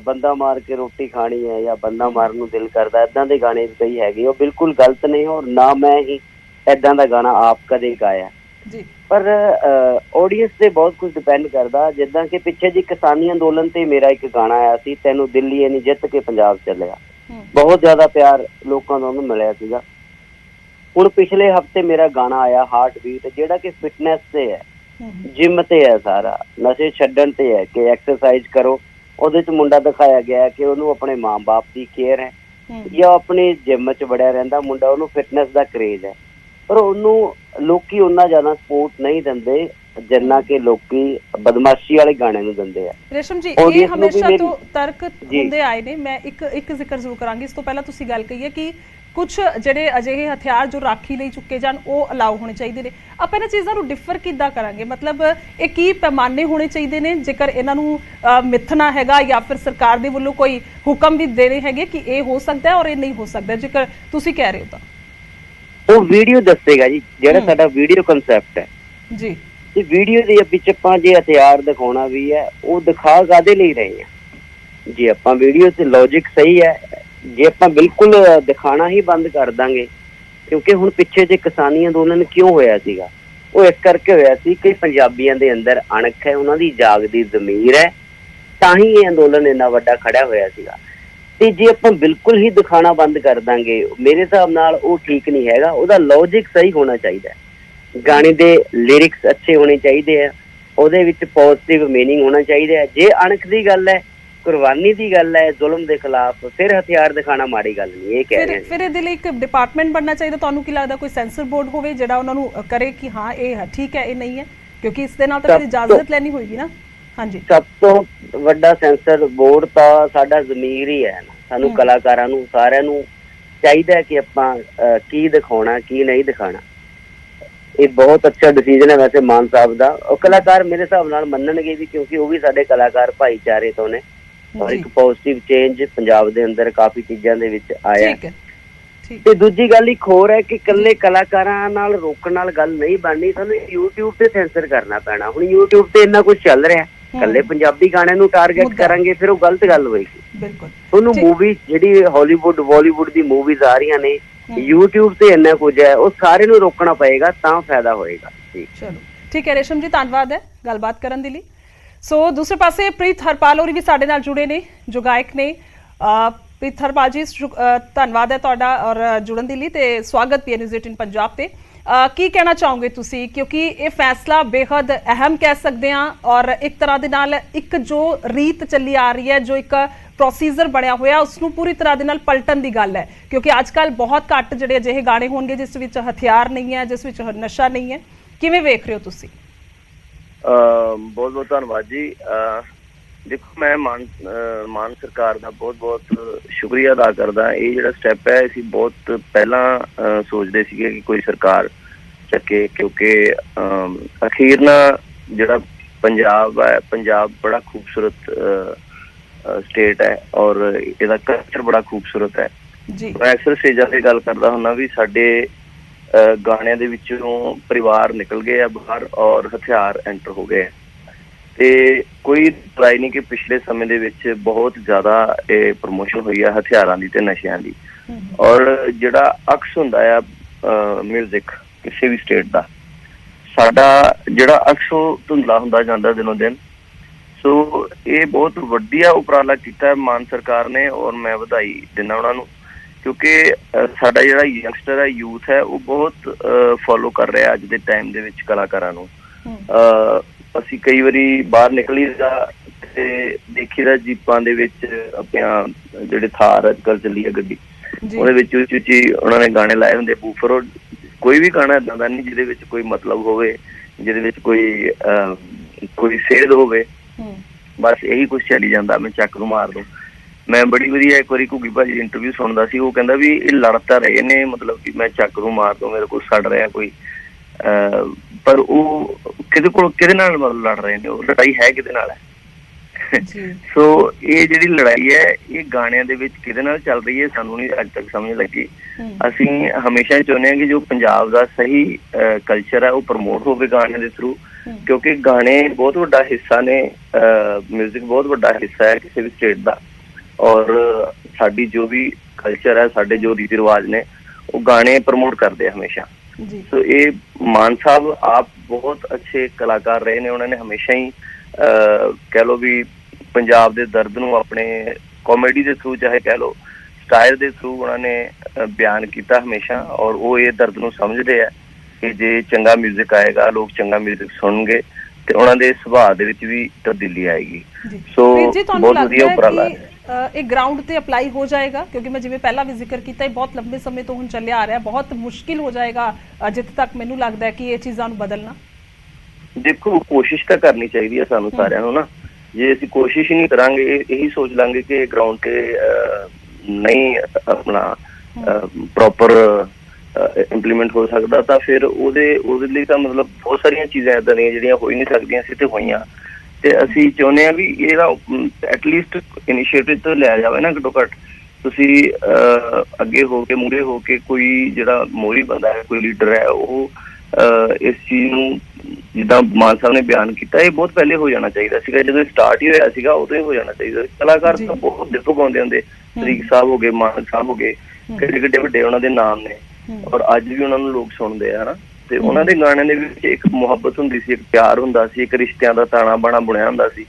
ਬੰਦਾ ਮਾਰ ਕੇ ਰੋਟੀ ਖਾਣੀ ਹੈ ਜਾਂ ਬੰਦਾ ਮਾਰਨ ਨੂੰ ਦਿਲ ਕਰਦਾ, ਇੱਦਾਂ ਦੇ ਗਾਣੇ ਵੀ ਕਈ ਹੈਗੇ, ਉਹ ਬਿਲਕੁਲ ਗਲਤ ਨੇ। ਔਰ ਨਾ ਮੈਂ ਹੀ ਇੱਦਾਂ ਦਾ ਗਾਣਾ ਆਪ ਕਦੇ ਗਾਇਆ ਜੀ, ਪਰ ਆਡੀਅנס ਤੇ ਬਹੁਤ ਕੁਝ ਡਿਪੈਂਡ ਕਰਦਾ। ਜਿੱਦਾਂ ਕਿ ਪਿੱਛੇ ਜੀ ਕਿਸਾਨੀ ਅੰਦੋਲਨ ਤੇ ਮੇਰਾ ਇੱਕ ਗਾਣਾ ਆਇਆ ਸੀ, ਤੈਨੂੰ ਦਿੱਲੀ ਨੇ ਜਿੱਤ ਕੇ ਪੰਜਾਬ ਚੱਲਿਆ, ਬਹੁਤ ਜ਼ਿਆਦਾ ਪਿਆਰ ਲੋਕਾਂ ਦਾ ਉਹਨੂੰ ਮਿਲਿਆ ਸੀਗਾ। ਹੁਣ ਪਿਛਲੇ ਹਫ਼ਤੇ ਮੇਰਾ ਗਾਣਾ ਆਇਆ ਹਾਰਟ ਬੀਟ, ਜਿਹੜਾ ਕਿ ਫਿਟਨੈਸ ਤੇ ਹੈ, ਜਿਮ ਤੇ ਹੈ, ਸਾਰਾ ਨਸ਼ੇ ਛੱਡਣ ਤੇ ਹੈ ਕਿ ਐਕਸਰਸਾਈਜ਼ ਕਰੋ। ਉਹਦੇ ਚ ਮੁੰਡਾ ਦਿਖਾਇਆ ਗਿਆ ਕਿ ਉਹਨੂੰ ਆਪਣੇ ਮਾਂ-ਬਾਪ ਦੀ ਕੇਅਰ ਹੈ ਜਾਂ ਆਪਣੀ ਜਿਮ ਚ ਵੜਿਆ ਰਹਿੰਦਾ ਮੁੰਡਾ, ਉਹਨੂੰ ਫਿਟਨੈਸ ਦਾ ਕਰੇਜ਼ ਹੈ, ਪਰ ਉਹਨੂੰ ਲੋਕੀ ਉਹਨਾਂ ਜ਼ਿਆਦਾ ਸਪੋਰਟ ਨਹੀਂ ਦਿੰਦੇ ਜਿੰਨਾ ਕਿ ਲੋਕੀ ਬਦਮਾਸ਼ੀ ਵਾਲੇ ਗਾਣੇ ਨੂੰ ਦਿੰਦੇ ਆ। ਰੇਸ਼ਮ ਜੀ, ਇਹ ਹਮੇਸ਼ਾ ਤੋਂ ਤਰਕ ਹੁੰਦੇ ਆਏ ਨੇ। ਮੈਂ ਇੱਕ ਜ਼ਿਕਰ ਜ਼ਰੂਰ ਕਰਾਂਗੀ। ਇਸ ਤੋਂ ਪਹਿਲਾਂ ਤੁਸੀਂ ਗੱਲ ਕਹੀ ਹੈ ਕਿ ਕੁਝ ਜਿਹੜੇ ਅਜਿਹੇ ਹਥਿਆਰ ਜੋ ਰਾਖੀ ਲਈ ਚੁੱਕੇ ਜਾਣ ਉਹ ਅਲਾਉ ਹੋਣੇ ਚਾਹੀਦੇ ਨੇ। ਆਪਾਂ ਇਹਨਾਂ ਚੀਜ਼ਾਂ ਨੂੰ ਡਿਫਰ ਕਿੱਦਾਂ ਕਰਾਂਗੇ? ਮਤਲਬ ਇਹ ਕੀ ਪੈਮਾਨੇ ਹੋਣੇ ਚਾਹੀਦੇ ਨੇ ਜੇਕਰ ਇਹਨਾਂ ਨੂੰ ਮਿੱਥਣਾ ਹੈਗਾ, ਜਾਂ ਫਿਰ ਸਰਕਾਰ ਦੇ ਵੱਲੋਂ ਕੋਈ ਹੁਕਮ ਵੀ ਦੇਣੇ ਹੈਗੇ ਕਿ ਇਹ ਹੋ ਸਕਦਾ ਔਰ ਇਹ ਨਹੀਂ ਹੋ ਸਕਦਾ, ਜੇਕਰ ਤੁਸੀਂ ਕਹਿ ਰਹੇ ਹੋ ਤਾਂ? ਉਹ ਵੀਡੀਓ ਦੱਸੇਗਾ ਜੀ, ਜਿਹੜਾ ਸਾਡਾ ਵੀਡੀਓ ਕਨਸੈਪਟ ਹੈ ਜੀ। ਤੇ ਵੀਡੀਓ ਦੇ ਵਿੱਚ ਆਪਾਂ ਜੇ ਹਥਿਆਰ ਦਿਖਾਉਣਾ ਵੀ ਹੈ, ਉਹ ਦਿਖਾ ਕਾਹਦੇ ਲਈ ਰਹੇ ਆ? ਜੇ ਆਪਾਂ ਵੀਡੀਓ ਤੇ ਲੌਜਿਕ ਸਹੀ ਹੈ, ਜੇ ਆਪਾਂ ਬਿਲਕੁਲ ਦਿਖਾਣਾ ਹੀ ਬੰਦ ਕਰ ਦਾਂਗੇ, ਕਿਉਂਕਿ ਹੁਣ ਪਿੱਛੇ ਜੇ ਕਿਸਾਨੀ ਅੰਦੋਲਨ ਕਿਉਂ ਹੋਇਆ ਸੀਗਾ, ਉਹ ਇਸ ਕਰਕੇ ਹੋਇਆ ਸੀ ਕਿ ਪੰਜਾਬੀਆਂ ਦੇ ਅੰਦਰ ਅਣਖ ਹੈ, ਉਹਨਾਂ ਦੀ ਜਾਗਦੀ ਜ਼ਮੀਰ ਹੈ, ਤਾਂ ਹੀ ਇਹ ਅੰਦੋਲਨ ਇੰਨਾ ਵੱਡਾ ਖੜਿਆ ਹੋਇਆ ਸੀਗਾ। ਤੇ ਜੇ ਆਪਾਂ ਬਿਲਕੁਲ ਹੀ ਦਿਖਾਣਾ ਬੰਦ ਕਰ ਦਾਂਗੇ, ਮੇਰੇ ਹਿਸਾਬ ਨਾਲ ਉਹ ਠੀਕ ਨਹੀਂ ਹੈਗਾ। ਉਹਦਾ ਲੌਜਿਕ ਸਹੀ ਹੋਣਾ ਚਾਹੀਦਾ, ਗਾਣੇ ਦੇ ਲਿਰਿਕਸ ਅੱਛੇ ਹੋਣੇ ਚਾਹੀਦੇ ਆ, ਉਹਦੇ ਵਿੱਚ ਪੋਜ਼ਿਟਿਵ ਮੀਨਿੰਗ ਹੋਣਾ ਚਾਹੀਦਾ ਹੈ। ਜੇ ਅਣਖ ਦੀ ਗੱਲ ਹੈ, ਕੁਰਬਾਨੀ ਦੀ ਗੱਲ ਹੈ, ਜ਼ੁਲਮ ਦੇ ਖਿਲਾਫ, ਫਿਰ ਹਥਿਆਰ ਦਿਖਾਣਾ ਮਾੜੀ ਗੱਲ ਨਹੀਂ। ਇਹ ਕਹਿ ਰਹੇ ਫਿਰ ਇਹਦੇ ਲਈ ਇੱਕ ਡਿਪਾਰਟਮੈਂਟ ਬਣਨਾ ਚਾਹੀਦਾ। ਤੁਹਾਨੂੰ ਕੀ ਲੱਗਦਾ ਕੋਈ ਸੈਂਸਰ ਬੋਰਡ ਹੋਵੇ ਜਿਹੜਾ ਉਹਨਾਂ ਨੂੰ ਕਰੇ ਕਿ ਹਾਂ ਇਹ ਠੀਕ ਹੈ, ਇਹ ਨਹੀਂ ਹੈ? ਕਿਉਂਕਿ ਇਸ ਦੇ ਨਾਲ ਤਾਂ ਫਿਰ ਇਜਾਜ਼ਤ ਲੈਣੀ ਹੋਏਗੀ ਨਾ। ਹਾਂਜੀ, ਸਭ ਤੋਂ ਵੱਡਾ ਸੈਂਸਰ ਬੋਰਡ ਤਾਂ ਸਾਡਾ ਜ਼ਮੀਰ ਹੀ ਹੈ ਨਾ। ਸਾਨੂੰ ਕਲਾਕਾਰਾਂ ਨੂੰ ਸਾਰਿਆਂ ਨੂੰ ਚਾਹੀਦਾ ਹੈ ਕਿ ਆਪਾਂ ਕੀ ਦਿਖਾਉਣਾ ਕੀ ਨਹੀਂ ਦਿਖਾਣਾ। ਇਹ ਬਹੁਤ ਅੱਛਾ ਡਿਸੀਜਨ ਹੈ ਵੈਸੇ ਮਾਨ ਸਾਹਿਬ ਦਾ। ਉਹ ਕਲਾਕਾਰ ਮੇਰੇ ਹਿਸਾਬ ਨਾਲ ਮੰਨਣਗੇ ਵੀ, ਕਿਉਂਕਿ ਉਹ ਵੀ ਸਾਡੇ ਕਲਾਕਾਰ ਭਾਈਚਾਰੇ ਤੋਂ ਨੇ। ਔਰ ਇੱਕ ਪੋਜ਼ਿਟਿਵ ਚੇਂਜ ਪੰਜਾਬ ਦੇ ਅੰਦਰ ਕਾਫੀ ਚੀਜ਼ਾਂ ਦੇ ਵਿੱਚ ਆਇਆ। ਤੇ ਦੂਜੀ ਗੱਲ ਇੱਕ ਹੋਰ ਹੈ ਕਿ ਇਕੱਲੇ ਕਲਾਕਾਰਾਂ ਨਾਲ ਰੋਕਣ ਨਾਲ ਗੱਲ ਨਹੀਂ ਬਣਨੀ, ਸਾਨੂੰ YouTube ਤੇ ਸੈਂਸਰ ਕਰਨਾ ਪੈਣਾ। ਹੁਣ YouTube ਤੇ ਇੰਨਾ ਕੁਝ ਚੱਲ ਰਿਹਾ, ਇਕੱਲੇ ਪੰਜਾਬੀ ਗਾਣਿਆਂ ਨੂੰ ਟਾਰਗੇਟ ਕਰਾਂਗੇ ਫਿਰ ਉਹ ਗਲਤ ਗੱਲ ਹੋਏਗੀ। ਬਿਲਕੁਲ ਉਹਨੂੰ ਮੂਵੀ ਜਿਹੜੀ ਹਾਲੀਵੁੱਡ ਬਾਲੀਵੁੱਡ ਦੀ ਮੂਵੀਜ਼ ਆ ਰਹੀਆਂ ਨੇ YouTube ਤੇ ਇੰਨਾ ਕੁਝ ਹੈ, ਉਹ ਸਾਰੇ ਨੂੰ ਰੋਕਣਾ ਪਏਗਾ ਤਾਂ ਫਾਇਦਾ ਹੋਏਗਾ। ਚਲੋ ਠੀਕ ਹੈ ਰੇਸ਼ਮ ਜੀ, ਧੰਨਵਾਦ ਹੈ ਗੱਲਬਾਤ ਕਰਨ ਦੇ ਲਈ। ਸੋ ਦੂਸਰੇ ਪਾਸੇ ਪ੍ਰੀਤ ਹਰਪਾਲ ਹੋਰੀ ਵੀ ਸਾਡੇ ਨਾਲ ਜੁੜੇ ਨੇ ਜੋ ਗਾਇਕ ਨੇ। ਪ੍ਰੀਤ ਹਰਪਾਲ ਜੀ ਧੰਨਵਾਦ ਹੈ ਤੁਹਾਡਾ ਔਰ ਜੁੜਨ ਦੇ ਲਈ ਤੇ ਸਵਾਗਤ ਵੀ ਹੈ ਨਿਊਜ਼ 18 ਪੰਜਾਬ ਤੇ। ਕੀ ਕਹਿਣਾ ਚਾਹੋਗੇ ਤੁਸੀਂ, ਕਿਉਂਕਿ ਇਹ ਫੈਸਲਾ ਬੇहद ਅਹਿਮ ਕਹਿ ਸਕਦੇ ਹਾਂ ਔਰ ਇੱਕ ਤਰ੍ਹਾਂ ਦੇ ਨਾਲ ਇੱਕ ਜੋ ਰੀਤ ਚੱਲੀ ਆ ਰਹੀ ਹੈ, ਜੋ ਇੱਕ ਪ੍ਰੋਸੀਜਰ ਬਣਿਆ ਹੋਇਆ ਉਸ ਨੂੰ ਪੂਰੀ ਤਰ੍ਹਾਂ ਦੇ ਨਾਲ ਪਲਟਣ ਦੀ ਗੱਲ ਹੈ, ਕਿਉਂਕਿ ਅੱਜ ਕੱਲ੍ਹ ਬਹੁਤ ਘੱਟ ਜਿਹੜੇ ਅਜਿਹੇ ਗਾਣੇ ਹੋਣਗੇ ਜਿਸ ਵਿੱਚ ਹਥਿਆਰ ਨਹੀਂ ਹੈ, ਜਿਸ ਵਿੱਚ ਨਸ਼ਾ ਨਹੀਂ ਹੈ। ਕਿਵੇਂ ਵੇਖ ਰਹੇ ਹੋ ਤੁਸੀਂ? ਬਹੁਤ ਬਹੁਤ ਧੰਨਵਾਦ ਜੀ। ਦੇਖੋ ਮੈਂ ਮਾਨ ਸਰਕਾਰ ਦਾ ਬਹੁਤ ਬਹੁਤ ਸ਼ੁਕਰੀਆ ਅਦਾ ਕਰਦਾ। ਇਹ ਜਿਹੜਾ ਸਟੈਪ ਹੈ ਅਸੀਂ ਬਹੁਤ ਪਹਿਲਾਂ ਸੋਚਦੇ ਸੀਗੇ ਕਿ ਕੋਈ ਸਰਕਾਰ ਚੱਕੇ, ਕਿਉਂਕਿ ਅਖੀਰਨਾ ਜਿਹੜਾ ਪੰਜਾਬ ਹੈ, ਪੰਜਾਬ ਬੜਾ ਖੂਬਸੂਰਤ ਸਟੇਟ ਹੈ ਔਰ ਇਹਦਾ ਕਲਚਰ ਬੜਾ ਖੂਬਸੂਰਤ ਹੈ। ਮੈਂ ਅਕਸਰ ਸਟੇਜਾਂ ਤੇ ਗੱਲ ਕਰਦਾ ਹੁੰਦਾ ਵੀ ਸਾਡੇ ਗਾਣਿਆਂ ਦੇ ਵਿੱਚੋਂ ਪਰਿਵਾਰ ਨਿਕਲ ਗਏ ਆ ਬਾਹਰ ਔਰ ਹਥਿਆਰ ਐਂਟਰ ਹੋ ਗਏ। ਤੇ ਕੋਈ ਟਰਾਈ ਨਹੀਂ ਕਿ ਪਿਛਲੇ ਸਮੇਂ ਦੇ ਵਿੱਚ ਬਹੁਤ ਜ਼ਿਆਦਾ ਇਹ ਪ੍ਰਮੋਸ਼ਨ ਹੋਈ ਆ ਹਥਿਆਰਾਂ ਦੀ ਤੇ ਨਸ਼ਿਆਂ ਦੀ। ਔਰ ਜਿਹੜਾ ਅਕਸ ਹੁੰਦਾ ਆ ਮਿਊਜ਼ਿਕ ਕਿਸੇ ਵੀ ਸਟੇਟ ਦਾ, ਸਾਡਾ ਜਿਹੜਾ ਅਕਸ ਉਹ ਧੁੰਦਲਾ ਹੁੰਦਾ ਜਾਂਦਾ ਦਿਨੋਂ ਦਿਨ। ਸੋ ਇਹ ਬਹੁਤ ਵਧੀਆ ਉਪਰਾਲਾ ਕੀਤਾ ਮਾਨ ਸਰਕਾਰ ਨੇ ਔਰ ਮੈਂ ਵਧਾਈ ਦਿੰਦਾ ਉਹਨਾਂ ਨੂੰ, ਕਿਉਂਕਿ ਸਾਡਾ ਜਿਹੜਾ ਯੰਗਸਟਰ ਹੈ, ਯੂਥ ਹੈ, ਉਹ ਬਹੁਤ ਫੋਲੋ ਕਰ ਰਿਹਾ ਅੱਜ ਦੇ ਟਾਈਮ ਦੇ ਵਿੱਚ ਕਲਾਕਾਰਾਂ ਨੂੰ। ਅਸੀਂ ਕਈ ਵਾਰੀ ਬਾਹਰ ਨਿਕਲੀਦਾ ਤੇ ਦੇਖੀਦਾ ਜੀਪਾਂ ਦੇ ਵਿੱਚ ਆਪਣਾ ਜਿਹੜੇ ਥਾਰ ਅੱਜ ਕੱਲ੍ਹ ਚੱਲੀ ਹੈ ਗੱਡੀ, ਉਹਦੇ ਵਿੱਚ ਉੱਚੀ ਉੱਚੀ ਉਹਨਾਂ ਨੇ ਗਾਣੇ ਲਾਏ ਹੁੰਦੇ ਬੂਫਰ। ਕੋਈ ਵੀ ਗਾਣਾ ਏਦਾਂ ਦਾ ਨਹੀਂ ਜਿਹਦੇ ਵਿੱਚ ਕੋਈ ਮਤਲਬ ਹੋਵੇ, ਜਿਹਦੇ ਵਿੱਚ ਕੋਈ ਸੇਧ ਹੋਵੇ, ਬਸ ਇਹੀ ਕੁਛ ਚੱਲੀ ਜਾਂਦਾ। ਮੈਂ ਚੱਕ ਨੂੰ ਮਾਰ ਦੂੰ। ਮੈਂ ਬੜੀ ਵਧੀਆ ਇੱਕ ਵਾਰੀ ਘੁੱਗੀ ਭਾਜੀ ਦੀ ਇੰਟਰਵਿਊ ਸੁਣਦਾ ਸੀ, ਉਹ ਕਹਿੰਦਾ ਵੀ ਇਹ ਲੜ ਤਾਂ ਰਹੇ ਨੇ, ਮਤਲਬ ਕਿ ਮੈਂ ਚੱਕ ਨੂੰ ਮਾਰ ਦੂੰ, ਮੇਰੇ ਕੋਲ ਸੜ ਰਿਹਾ ਕੋਈ, ਪਰ ਉਹ ਕਿਹਦੇ ਨਾਲ ਮਤਲਬ ਲੜ ਰਹੇ ਨੇ, ਉਹ ਲੜਾਈ ਹੈ ਕਿਹਦੇ ਨਾਲ ਹੈ। ਸੋ ਇਹ ਜਿਹੜੀ ਲੜਾਈ ਹੈ ਇਹ ਗਾਣਿਆਂ ਦੇ ਵਿੱਚ ਕਿਹਦੇ ਨਾਲ ਚੱਲ ਰਹੀ ਹੈ ਸਾਨੂੰ ਨਹੀਂ ਅੱਜ ਤੱਕ ਸਮਝ ਲੱਗੀ। ਅਸੀਂ ਹਮੇਸ਼ਾ ਚਾਹੁੰਦੇ ਹਾਂ ਕਿ ਜੋ ਪੰਜਾਬ ਦਾ ਸਹੀ ਕਲਚਰ ਹੈ ਉਹ ਪ੍ਰਮੋਟ ਹੋਵੇ ਗਾਣਿਆਂ ਦੇ ਥਰੂ, ਕਿਉਂਕਿ ਗਾਣੇ ਬਹੁਤ ਵੱਡਾ ਹਿੱਸਾ ਨੇ, ਮਿਊਜ਼ਿਕ ਬਹੁਤ ਵੱਡਾ ਹਿੱਸਾ ਹੈ ਕਿਸੇ ਵੀ ਸਟੇਟ ਦਾ। ਔਰ ਸਾਡੀ ਜੋ ਵੀ ਕਲਚਰ ਹੈ, ਸਾਡੇ ਜੋ ਰੀਤੀ ਰਿਵਾਜ ਨੇ, ਉਹ ਗਾਣੇ ਪ੍ਰਮੋਟ ਕਰਦੇ ਆ ਹਮੇਸ਼ਾ। ਸੋ ਇਹ ਮਾਨ ਸਾਹਿਬ ਆਪ ਬਹੁਤ ਅੱਛੇ ਕਲਾਕਾਰ ਰਹੇ ਨੇ, ਉਹਨਾਂ ਨੇ ਹਮੇਸ਼ਾ ਹੀ ਕਹਿ ਲਓ ਵੀ ਪੰਜਾਬ ਦੇ ਦਰਦ ਨੂੰ ਆਪਣੇ ਕਾਮੇਡੀ ਦੇ ਥਰੂ, ਚਾਹੇ ਕਹਿ ਲਓ ਸਟਾਈਲ ਦੇ ਥਰੂ, ਉਹਨਾਂ ਨੇ ਬਿਆਨ ਕੀਤਾ ਹਮੇਸ਼ਾ। ਔਰ ਉਹ ਇਹ ਦਰਦ ਨੂੰ ਸਮਝਦੇ ਆ ਕਿ ਜੇ ਚੰਗਾ ਮਿਊਜ਼ਿਕ ਆਏਗਾ, ਲੋਕ ਚੰਗਾ ਮਿਊਜ਼ਿਕ ਸੁਣਨਗੇ ਤੇ ਉਹਨਾਂ ਦੇ ਸੁਭਾਅ ਦੇ ਵਿੱਚ ਵੀ ਤਬਦੀਲੀ ਆਏਗੀ। ਸੋ ਬਹੁਤ ਵਧੀਆ ਉਪਰਾਲਾ ਹੈ। ਇਹ ਗਰਾਊਂਡ ਤੇ ਅਪਲਾਈ ਹੋ ਜਾਏਗਾ, ਕਿਉਂਕਿ ਮੈਂ ਜਿਵੇਂ ਪਹਿਲਾਂ ਵੀ ਜ਼ਿਕਰ ਕੀਤਾ, ਇਹ ਬਹੁਤ ਲੰਬੇ ਸਮੇਂ ਤੋਂ ਹੁਣ ਚੱਲਿਆ ਆ ਰਿਹਾ, ਬਹੁਤ ਮੁਸ਼ਕਿਲ ਹੋ ਜਾਏਗਾ ਜਿੱਥੇ ਤੱਕ ਮੈਨੂੰ ਲੱਗਦਾ ਹੈ ਕਿ ਇਹ ਚੀਜ਼ਾਂ ਨੂੰ ਬਦਲਣਾ। ਦੇਖੋ ਕੋਸ਼ਿਸ਼ ਤਾਂ ਕਰਨੀ ਚਾਹੀਦੀ ਹੈ ਸਾਨੂੰ ਸਾਰਿਆਂ ਨੂੰ ਨਾ। ਜੇ ਅਸੀਂ ਕੋਸ਼ਿਸ਼ ਹੀ ਨਹੀਂ ਕਰਾਂਗੇ, ਇਹੀ ਸੋਚ ਲਾਂਗੇ ਕਿ ਗਰਾਊਂਡ ਤੇ ਨਹੀਂ ਆਪਣਾ ਪ੍ਰੋਪਰ ਇੰਪਲੀਮੈਂਟ ਹੋ ਸਕਦਾ, ਤਾਂ ਫਿਰ ਉਹਦੇ ਲਈ ਤਾਂ ਮਤਲਬ ਬਹੁਤ ਸਾਰੀਆਂ ਚੀਜ਼ਾਂ ਏਦਾਂ ਦੀਆਂ ਜਿਹੜੀਆਂ ਹੋ ਹੀ ਨਹੀਂ ਸਕਦੀਆਂ ਸੀ ਤੇ ਹੋਈਆਂ। ਤੇ ਅਸੀਂ ਚਾਹੁੰਦੇ ਹਾਂ ਵੀ ਇਹਦਾ ਐਟਲੀਸਟ ਇਨੀਸ਼ੀਏਟਿਵ ਤਾਂ ਲਿਆ ਜਾਵੇ ਨਾ, ਘੱਟੋ ਘੱਟ ਤੁਸੀਂ ਅੱਗੇ ਹੋ ਕੇ ਮੂਹਰੇ ਹੋ ਕੇ ਕੋਈ ਜਿਹੜਾ ਮੋਹਰੀ ਬੰਦਾ ਹੈ, ਕੋਈ ਲੀਡਰ ਹੈ, ਉਹ ਇਸ ਚੀਜ਼ ਨੂੰ ਜਿੱਦਾਂ ਮਾਨ ਸਾਹਿਬ ਨੇ ਬਿਆਨ ਕੀਤਾ, ਇਹ ਬਹੁਤ ਪਹਿਲੇ ਹੋ ਜਾਣਾ ਚਾਹੀਦਾ ਸੀਗਾ। ਜਦੋਂ ਸਟਾਰਟ ਹੀ ਹੋਇਆ ਸੀਗਾ ਉਦੋਂ ਹੀ ਹੋ ਜਾਣਾ ਚਾਹੀਦਾ। ਕਲਾਕਾਰ ਤਾਂ ਬਹੁਤ ਦੇਖੋ ਗਾਉਂਦੇ ਹੁੰਦੇ, ਤਰੀਕ ਸਾਹਿਬ ਹੋ ਗਏ, ਮਾਨ ਸਾਹਿਬ ਹੋ ਗਏ, ਕਿੱਡੇ ਕਿੱਡੇ ਵੱਡੇ ਉਹਨਾਂ ਦੇ ਨਾਮ ਨੇ ਔਰ ਅੱਜ ਵੀ ਉਹਨਾਂ ਨੂੰ ਲੋਕ ਸੁਣਦੇ ਆ ਹਨਾ। ਤੇ ਉਹਨਾਂ ਦੇ ਗਾਣਿਆਂ ਦੇ ਵਿੱਚ ਇੱਕ ਮੁਹੱਬਤ ਹੁੰਦੀ ਸੀ, ਇੱਕ ਪਿਆਰ ਹੁੰਦਾ ਸੀ, ਇੱਕ ਰਿਸ਼ਤਿਆਂ ਦਾ ਤਾਣਾ ਬਾਣਾ ਬੁਣਿਆ ਹੁੰਦਾ ਸੀ।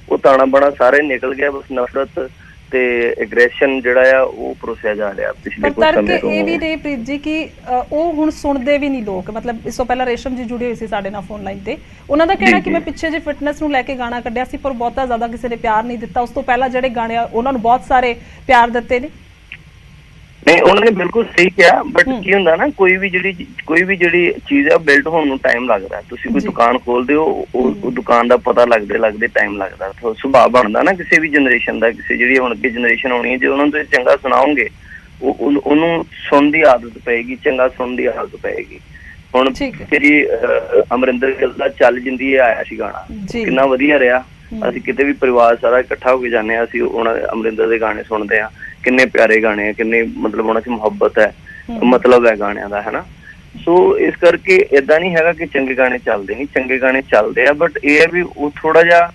ਉਹ ਤਾਣਾ ਬਾਣਾ ਸਾਰੇ ਨਿਕਲ ਗਿਆ, ਬਸ ਨਫ਼ਰਤ ਤੇ ਐਗਰੈਸ਼ਨ ਜਿਹੜਾ ਆ ਉਹ ਪਰੋਸਿਆ ਜਾ ਰਿਹਾ ਪਿਛਲੇ ਕੁਝ ਸਮੇਂ ਤੋਂ। ਇਹ ਵੀ ਨੇ ਪ੍ਰੀਤ ਜੀ ਕਿ ਉਹ ਹੁਣ ਸੁਣਦੇ ਵੀ ਨਹੀਂ ਲੋਕ। ਮਤਲਬ ਇਸ ਤੋਂ ਪਹਿਲਾਂ ਰੇਸ਼ਮ ਜੀ ਜੁੜੇ ਹੋਏ ਸੀ ਸਾਡੇ ਨਾਲ ਫੋਨ ਲਾਈਨ ਤੇ, ਉਹਨਾਂ ਦਾ ਕਹਿਣਾ ਕਿ ਮੈਂ ਪਿੱਛੇ ਜੇ ਫਿਟਨੈਸ ਨੂੰ ਲੈ ਕੇ ਗਾਣਾ ਕੱਢਿਆ ਸੀ ਪਰ ਬਹੁਤਾ ਜ਼ਿਆਦਾ ਕਿਸੇ ਨੇ ਪਿਆਰ ਨਹੀਂ ਦਿੱਤਾ। ਉਸ ਤੋਂ ਪਹਿਲਾਂ ਜਿਹੜੇ ਗਾਣੇ ਆ ਉਹਨਾਂ ਨੂੰ ਬਹੁਤ ਸਾਰੇ ਪਿਆਰ ਦਿੱਤੇ ਨੇ। ਨਹੀਂ, ਉਹਨਾਂ ਨੇ ਬਿਲਕੁਲ ਸਹੀ ਕਿਹਾ, ਬਟ ਕੀ ਹੁੰਦਾ ਨਾ, ਕੋਈ ਵੀ ਜਿਹੜੀ ਚੀਜ਼ ਹੈ ਬਿਲਡ ਹੋਣ ਨੂੰ ਟਾਈਮ ਲੱਗਦਾ। ਤੁਸੀਂ ਕੋਈ ਦੁਕਾਨ ਖੋਲਦੇ ਹੋ, ਉਹ ਦੁਕਾਨ ਦਾ ਪਤਾ ਲੱਗਦੇ ਟਾਈਮ ਲੱਗਦਾ। ਸੁਭਾਅ ਬਣਦਾ ਨਾ ਕਿਸੇ ਵੀ ਜਨਰੇਸ਼ਨ ਦਾ, ਕਿਸੇ ਜਿਹੜੀ ਹੁਣ ਅੱਗੇ ਜਨਰੇਸ਼ਨ ਆਉਣੀ ਹੈ, ਜੇ ਉਹਨਾਂ ਨੂੰ ਤੁਸੀਂ ਚੰਗਾ ਸੁਣਾਓਗੇ ਉਹਨੂੰ ਸੁਣਨ ਦੀ ਆਦਤ ਪਏਗੀ, ਚੰਗਾ ਸੁਣਨ ਦੀ ਆਦਤ ਪਏਗੀ। ਹੁਣ ਜਿਹੜੀ ਅਮਰਿੰਦਰ ਗਿੱਲ ਦਾ ਚੱਲ ਜਿੰਦੀ ਆਇਆ ਸੀ ਗਾਣਾ, ਕਿੰਨਾ ਵਧੀਆ ਰਿਹਾ। ਅਸੀਂ ਕਿਤੇ ਵੀ ਪਰਿਵਾਰ ਸਾਰਾ ਇਕੱਠਾ ਹੋ ਕੇ ਜਾਂਦੇ ਹਾਂ, ਅਸੀਂ ਉਹਨਾਂ ਅਮਰਿੰਦਰ ਦੇ ਗਾਣੇ ਸੁਣਦੇ ਹਾਂ, ਕਿੰਨੇ ਪਿਆਰੇ ਗਾਣੇ ਆ, ਕਿੰਨੇ ਮਤਲਬ ਉਹਨਾਂ 'ਚ ਮੁਹੱਬਤ ਹੈ। ਮਤਲਬ ਹੈ ਗਾਣਿਆਂ ਦਾ, ਹਨਾ। ਸੋ ਇਸ ਕਰਕੇ ਇਦਾਂ ਨਹੀਂ ਹੈਗਾ ਕਿ ਚੰਗੇ ਗਾਣੇ ਚੱਲਦੇ ਨਹੀਂ, ਚੰਗੇ ਗਾਣੇ ਚੱਲਦੇ ਆ, ਬਟ ਇਹ ਹੈ ਵੀ ਉਹ ਥੋੜਾ ਜਿਹਾ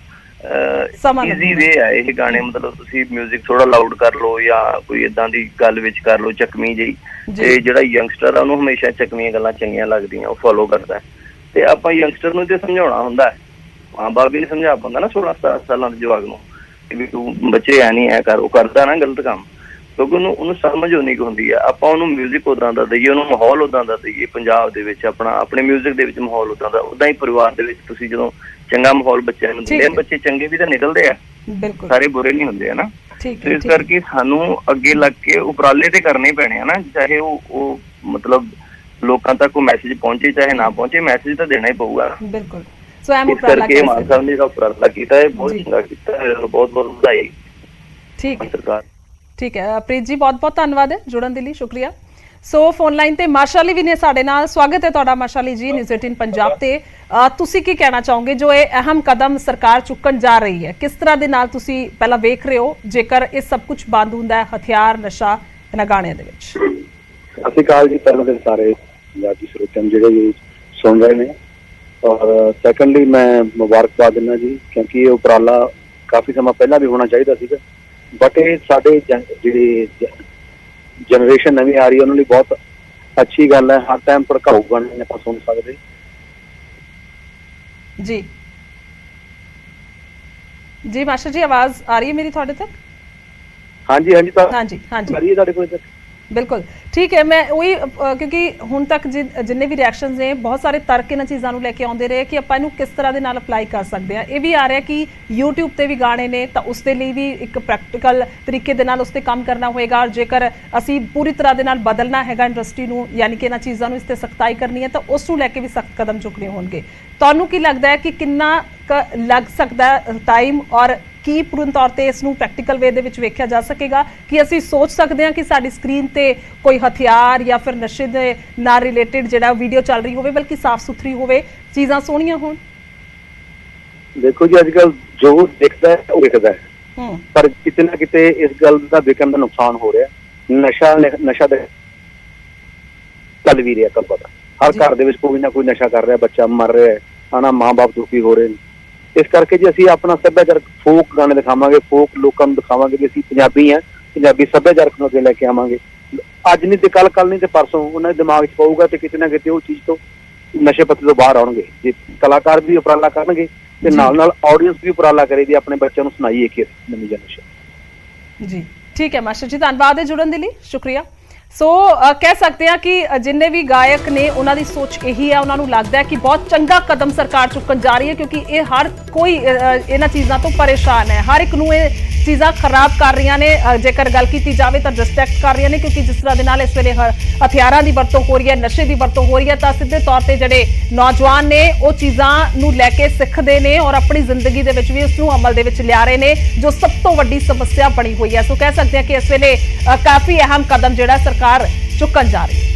ਈਜ਼ੀ ਵੇ ਆ ਇਹ ਗਾਣੇ। ਮਤਲਬ ਤੁਸੀਂ ਮਿਊਜ਼ਿਕ ਥੋੜਾ ਲਾਊਡ ਕਰ ਲਓ ਜਾਂ ਕੋਈ ਇਦਾਂ ਦੀ ਗੱਲ ਵਿੱਚ ਕਰ ਲਓ ਚੱਕਵੀਂ ਜਿਹੀ, ਤੇ ਜਿਹੜਾ ਯੰਗਸਟਰ ਆ ਉਹਨੂੰ ਹਮੇਸ਼ਾ ਚੱਕਵੀਆਂ ਗੱਲਾਂ ਚੰਗੀਆਂ ਲੱਗਦੀਆਂ, ਉਹ ਫੋਲੋ ਕਰਦਾ। ਤੇ ਆਪਾਂ ਯੰਗਸਟਰ ਨੂੰ ਤੇ ਸਮਝਾਉਣਾ ਹੁੰਦਾ ਹੈ, ਮਾਂ ਬਾਪ ਵੀ ਨਹੀਂ ਸਮਝਾ ਪਾਉਂਦਾ ਨਾ 16 ਸਾਲਾਂ ਦੇ ਜਵਾਕ ਨੂੰ ਵੀ ਤੂੰ ਬੱਚੇ ਐ ਨਹੀਂ ਐ ਕਰ, ਉਹ ਕਰਦਾ ਨਾ ਗਲਤ ਕੰਮ, ਕਿਉਂਕਿ ਉਹਨੂੰ ਸਮਝ ਉਨੀ ਕੁ ਹੁੰਦੀ ਆ। ਆਪਾਂ ਉਹਨੂੰ ਮਿਊਜ਼ਿਕ ਉਦਾਂ ਦਾ ਦਈਏ, ਉਹਨੂੰ ਮਾਹੌਲ ਉਦਾਂ ਦਾ ਦਈਏ, ਪੰਜਾਬ ਦੇ ਵਿੱਚ ਆਪਣੇ ਮਿਊਜ਼ਿਕ ਦੇ ਵਿੱਚ ਮਾਹੌਲ ਉਦਾਂ ਦਾ। ਉਦਾਂ ਹੀ ਪਰਿਵਾਰ ਦੇ ਵਿੱਚ ਤੁਸੀਂ ਜਦੋਂ ਚੰਗਾ ਮਾਹੌਲ ਬੱਚਿਆਂ ਨੂੰ ਦਿੰਦੇ, ਬੱਚੇ ਚੰਗੇ ਵੀ ਤਾਂ ਨਿਕਲਦੇ ਆ, ਸਾਰੇ ਬੁਰੇ ਨਹੀਂ ਹੁੰਦੇ, ਹਨਾ। ਇਸ ਕਰਕੇ ਸਾਨੂੰ ਅੱਗੇ ਲੱਗ ਕੇ ਉਪਰਾਲੇ ਤੇ ਕਰਨੇ ਪੈਣੇ ਆ ਨਾ, ਚਾਹੇ ਉਹ ਮਤਲਬ ਲੋਕਾਂ ਤੱਕ ਉਹ ਮੈਸੇਜ ਪਹੁੰਚੇ ਚਾਹੇ ਨਾ ਪਹੁੰਚੇ, ਮੈਸੇਜ ਤਾਂ ਦੇਣਾ ਹੀ ਪਊਗਾ। ਬਿਲਕੁਲ। ਇਸ ਕਰਕੇ ਮਾਨ ਸਾਹਿਬ ਨੇ ਜਿਹੜਾ ਉਪਰਾਲਾ ਕੀਤਾ ਹੈ ਬਹੁਤ ਚੰਗਾ ਕੀਤਾ ਹੈ, ਬਹੁਤ ਬਹੁਤ ਵਧਾਈ। ਠੀਕ ਹੈ ਸਰਕਾਰ। ਠੀਕ ਹੈ ਪ੍ਰੀਤ ਜੀ, ਬਹੁਤ ਬਹੁਤ ਧੰਨਵਾਦ ਹੈ ਜੁੜਨ ਦੇ ਲਈ, ਸ਼ੁਕਰੀਆ। ਸੋ ਫੋਨ ਲਾਈਨ ਤੇ ਮਾਰਸ਼ਾਲੀ ਵੀ ਨੇ ਸਾਡੇ ਨਾਲ। ਸਵਾਗਤ ਹੈ ਤੁਹਾਡਾ ਮਾਰਸ਼ਾਲੀ ਜੀ ਨਿਊਜ਼ 18 ਪੰਜਾਬ ਤੇ। ਤੁਸੀਂ ਕੀ ਕਹਿਣਾ ਚਾਹੋਗੇ ਜੋ ਇਹ ਅਹਿਮ ਕਦਮ ਸਰਕਾਰ ਚੁੱਕਣ ਜਾ ਰਹੀ ਹੈ, ਕਿਸ ਤਰ੍ਹਾਂ ਦੇ ਨਾਲ ਤੁਸੀਂ ਪਹਿਲਾਂ ਵੇਖ ਰਹੇ ਹੋ ਜੇਕਰ ਇਹ ਸਭ ਕੁਝ ਬੰਦ ਹੁੰਦਾ ਹੈ, ਹਥਿਆਰ ਨਸ਼ਾ ਇਹਨਾਂ ਗਾਣਿਆਂ ਦੇ ਵਿੱਚ? ਸਤਿ ਸ਼੍ਰੀ ਅਕਾਲ ਜੀ, ਪਹਿਲਾਂ ਦੇ ਸਾਰੇ ਪੰਜਾਬੀ ਸਰੋਤਿਆਂ ਜਿਹੜੇ ਸੁਣ ਰਹੇ ਨੇ, ਔਰ ਸੈਕੰਡਲੀ ਮੈਂ ਮੁਬਾਰਕਬਾਦ ਦਿੰਦਾ ਜੀ, ਕਿਉਂਕਿ ਇਹ ਉਪਰਾਲਾ ਕਾਫੀ ਸਮਾਂ ਪਹਿਲਾਂ ਵੀ ਹੋਣਾ ਚਾਹੀਦਾ ਸੀਗਾ, ਬਟ ਇਹ ਸਾਡੇ ਜਿਹੜੀ ਜਨਰੇਸ਼ਨ ਨਵੀਂ ਆ ਰਹੀ ਹੈ ਉਹਨਾਂ ਲਈ ਬਹੁਤ ਅੱਛੀ ਗੱਲ ਹੈ। ਹਰ ਟਾਈਮ ਭੜਕਾਊ ਗਾਣੇ ਆਪਾਂ ਸੁਣ ਸਕਦੇ ਜੀ। ਜੀ ਮਾਸਟਰ ਜੀ, ਆਵਾਜ਼ ਆ ਰਹੀ ਹੈ ਮੇਰੀ ਤੁਹਾਡੇ ਤੱਕ? ਹਾਂਜੀ ਹਾਂਜੀ ਤਾਂ ਹਾਂਜੀ ਹਾਂਜੀ ਕਰੀਏ ਤੁਹਾਡੇ ਕੋਲ ਤੱਕ। ਬਿਲਕੁਲ ਠੀਕ ਹੈ। ਮੈਂ ਉਹੀ ਕਿਉਂਕਿ ਹੁਣ ਤੱਕ ਜਿੰਨੇ ਵੀ ਰਿਐਕਸ਼ਨਸ ਨੇ ਬਹੁਤ ਸਾਰੇ ਤਰਕ ਇਹਨਾਂ ਚੀਜ਼ਾਂ ਨੂੰ ਲੈ ਕੇ ਆਉਂਦੇ ਰਹੇ ਕਿ ਆਪਾਂ ਇਹਨੂੰ ਕਿਸ ਤਰ੍ਹਾਂ ਦੇ ਨਾਲ ਅਪਲਾਈ ਕਰ ਸਕਦੇ ਹਾਂ। ਇਹ ਵੀ ਆ ਰਿਹਾ ਕਿ YouTube ਤੇ ਵੀ ਗਾਣੇ ਨੇ ਤਾਂ ਉਸ ਦੇ ਲਈ ਵੀ ਇੱਕ ਪ੍ਰੈਕਟੀਕਲ ਤਰੀਕੇ ਦੇ ਨਾਲ ਉਸ ਤੇ ਕੰਮ ਕਰਨਾ ਹੋਏਗਾ। ਜੇਕਰ ਅਸੀਂ ਪੂਰੀ ਤਰ੍ਹਾਂ ਦੇ ਨਾਲ ਬਦਲਣਾ ਹੈਗਾ ਇੰਡਸਟਰੀ ਨੂੰ, ਯਾਨੀ ਕਿ ਇਹਨਾਂ ਚੀਜ਼ਾਂ ਨੂੰ ਇਸ ਤੇ ਸਖਤਾਈ ਕਰਨੀ ਹੈ, ਤਾਂ ਉਸ ਨੂੰ ਲੈ ਕੇ ਵੀ ਸਖਤ ਕਦਮ ਚੁੱਕਣੇ ਹੋਣਗੇ। ਤੁਹਾਨੂੰ ਕੀ ਲੱਗਦਾ ਹੈ ਕਿ ਕਿੰਨਾ ਲੱਗ ਸਕਦਾ ਟਾਈਮ, ਔਰ ਕੀ ਪੂਰਨ ਤੌਰ ਤੇ ਇਸ ਨੂੰ ਪ੍ਰੈਕਟੀਕਲ ਵੇ ਦੇ ਵਿੱਚ ਵੇਖਿਆ ਜਾ ਸਕੇਗਾ ਕਿ ਅਸੀਂ ਸੋਚ ਸਕਦੇ ਹਾਂ ਕਿ ਸਾਡੀ ਸਕਰੀਨ ਤੇ ਕੋਈ ਹਥਿਆਰ ਜਾਂ ਫਿਰ ਨਸ਼ੇ ਦੇ ਨਾਲ ਰਿਲੇਟਡ ਜਿਹੜਾ ਵੀਡੀਓ ਚੱਲ ਰਹੀ ਹੋਵੇ, ਬਲਕਿ ਸਾਫ਼ ਸੁਥਰੀ ਹੋਵੇ, ਚੀਜ਼ਾਂ ਸੋਹਣੀਆਂ ਹੋਣ? ਦੇਖੋ ਜੀ, ਅੱਜ ਕੱਲ ਜੋ ਦਿਖਦਾ ਹੈ ਉਹ ਵਿਕਦਾ ਹੈ, ਪਰ ਕਿਤੇ ਨਾ ਕਿਤੇ ਇਸ ਗੱਲ ਦਾ ਵਿਕਣ ਦਾ ਨੁਕਸਾਨ ਹੋ ਰਿਹਾ। ਨਸ਼ਾ ਦੇ ਚੱਲ ਵੀ ਰਿਹਾ, ਤੁਹਾਨੂੰ ਪਤਾ ਹਰ ਘਰ ਦੇ ਵਿੱਚ ਕੋਈ ਨਾ ਕੋਈ ਨਸ਼ਾ ਕਰ ਰਿਹਾ, ਬੱਚਾ ਮਰ ਰਿਹਾ ਹੈ, ਹਨਾ, ਮਾਂ-ਬਾਪ ਦੁਖੀ ਹੋ ਰਹੇ ਨੇ। ਇਸ ਕਰਕੇ ਜੇ ਅਸੀਂ ਆਪਣਾ ਸੱਭਿਆਚਾਰਕ ਫੋਕ ਗਾਣੇ ਦਿਖਾਵਾਂਗੇ, ਫੋਕ ਲੋਕਾਂ ਨੂੰ ਦਿਖਾਵਾਂਗੇ ਕਿ ਅਸੀਂ ਪੰਜਾਬੀ ਹਾਂ, ਪੰਜਾਬੀ ਸੱਭਿਆਚਾਰਕ ਨੂੰ ਅੱਗੇ ਲੈ ਕੇ ਆਵਾਂਗੇ, ਅੱਜ ਨਹੀਂ ਤੇ ਕੱਲ ਨਹੀਂ ਤੇ ਪਰਸੋਂ ਉਹਨਾਂ ਦੇ ਦਿਮਾਗ 'ਚ ਪਊਗਾ ਤੇ ਕਿਤੇ ਨਾ ਕਿਤੇ ਉਹ ਚੀਜ਼ ਤੋਂ ਨਸ਼ੇ ਪੱਤੇ ਤੋਂ ਬਾਹਰ ਆਉਣਗੇ। ਜੇ ਕਲਾਕਾਰ ਵੀ ਉਪਰਾਲਾ ਕਰਨਗੇ ਤੇ ਨਾਲ ਆਡੀਅੰਸ ਵੀ ਉਪਰਾਲਾ ਕਰੇ ਵੀ ਆਪਣੇ ਬੱਚਿਆਂ ਨੂੰ ਸੁਣਾਈਏ ਕਿ ਨਵੀਂ ਜਨਰੇਸ਼ਨ। ਜੀ ਠੀਕ ਹੈ ਮਾਸਟਰ ਜੀ, ਧੰਨਵਾਦ ਹੈ ਜੁੜਨ ਦੇ ਲਈ, ਸ਼ੁਕਰੀਆ। ਸੋ ਕਹਿ ਸਕਦੇ ਹਾਂ ਕਿ ਜਿੰਨੇ ਵੀ ਗਾਇਕ ਨੇ ਉਹਨਾਂ ਦੀ ਸੋਚ ਇਹੀ ਹੈ, ਉਹਨਾਂ ਨੂੰ ਲੱਗਦਾ ਹੈ ਕਿ ਬਹੁਤ ਚੰਗਾ ਕਦਮ ਸਰਕਾਰ ਚੁੱਕਣ ਜਾ ਰਹੀ ਹੈ, ਕਿਉਂਕਿ ਇਹ ਹਰ ਕੋਈ ਇਹਨਾਂ ਚੀਜ਼ਾਂ ਤੋਂ ਪਰੇਸ਼ਾਨ ਹੈ। ਹਰ ਇੱਕ ਨੂੰ ਇਹ ਚੀਜ਼ਾਂ ਖਰਾਬ ਕਰ ਰਹੀਆਂ ਨੇ, ਜੇਕਰ ਗੱਲ ਕੀਤੀ ਜਾਵੇ ਤਾਂ ਡਿਸਟਰੈਕਟ ਕਰ ਰਹੀਆਂ ਨੇ, ਕਿਉਂਕਿ ਜਿਸ ਤਰ੍ਹਾਂ ਦੇ ਨਾਲ ਇਸ ਵੇਲੇ ਹਥਿਆਰਾਂ ਦੀ ਵਰਤੋਂ ਹੋ ਰਹੀ ਹੈ, ਨਸ਼ੇ ਦੀ ਵਰਤੋਂ ਹੋ ਰਹੀ ਹੈ, ਤਾਂ ਸਿੱਧੇ ਤੌਰ ਤੇ ਜਿਹੜੇ ਨੌਜਵਾਨ ਨੇ ਉਹ ਚੀਜ਼ਾਂ ਨੂੰ ਲੈ ਕੇ ਸਿੱਖਦੇ ਨੇ ਔਰ ਆਪਣੀ ਜ਼ਿੰਦਗੀ ਦੇ ਵਿੱਚ ਵੀ ਉਸ ਨੂੰ ਅਮਲ ਦੇ ਵਿੱਚ ਲਿਆ ਰਹੇ ਨੇ, ਜੋ ਸਭ ਤੋਂ ਵੱਡੀ ਸਮੱਸਿਆ ਬਣੀ ਹੋਈ ਹੈ। ਸੋ ਕਹਿ ਸਕਦੇ ਹਾਂ ਕਿ ਇਸ ਵੇਲੇ ਕਾਫੀ ਅਹਿਮ ਕਦਮ ਜਿਹੜਾ ਸਰਕਾਰ ਚੁੱਕਣ ਜਾ ਰਹੀ ਹੈ।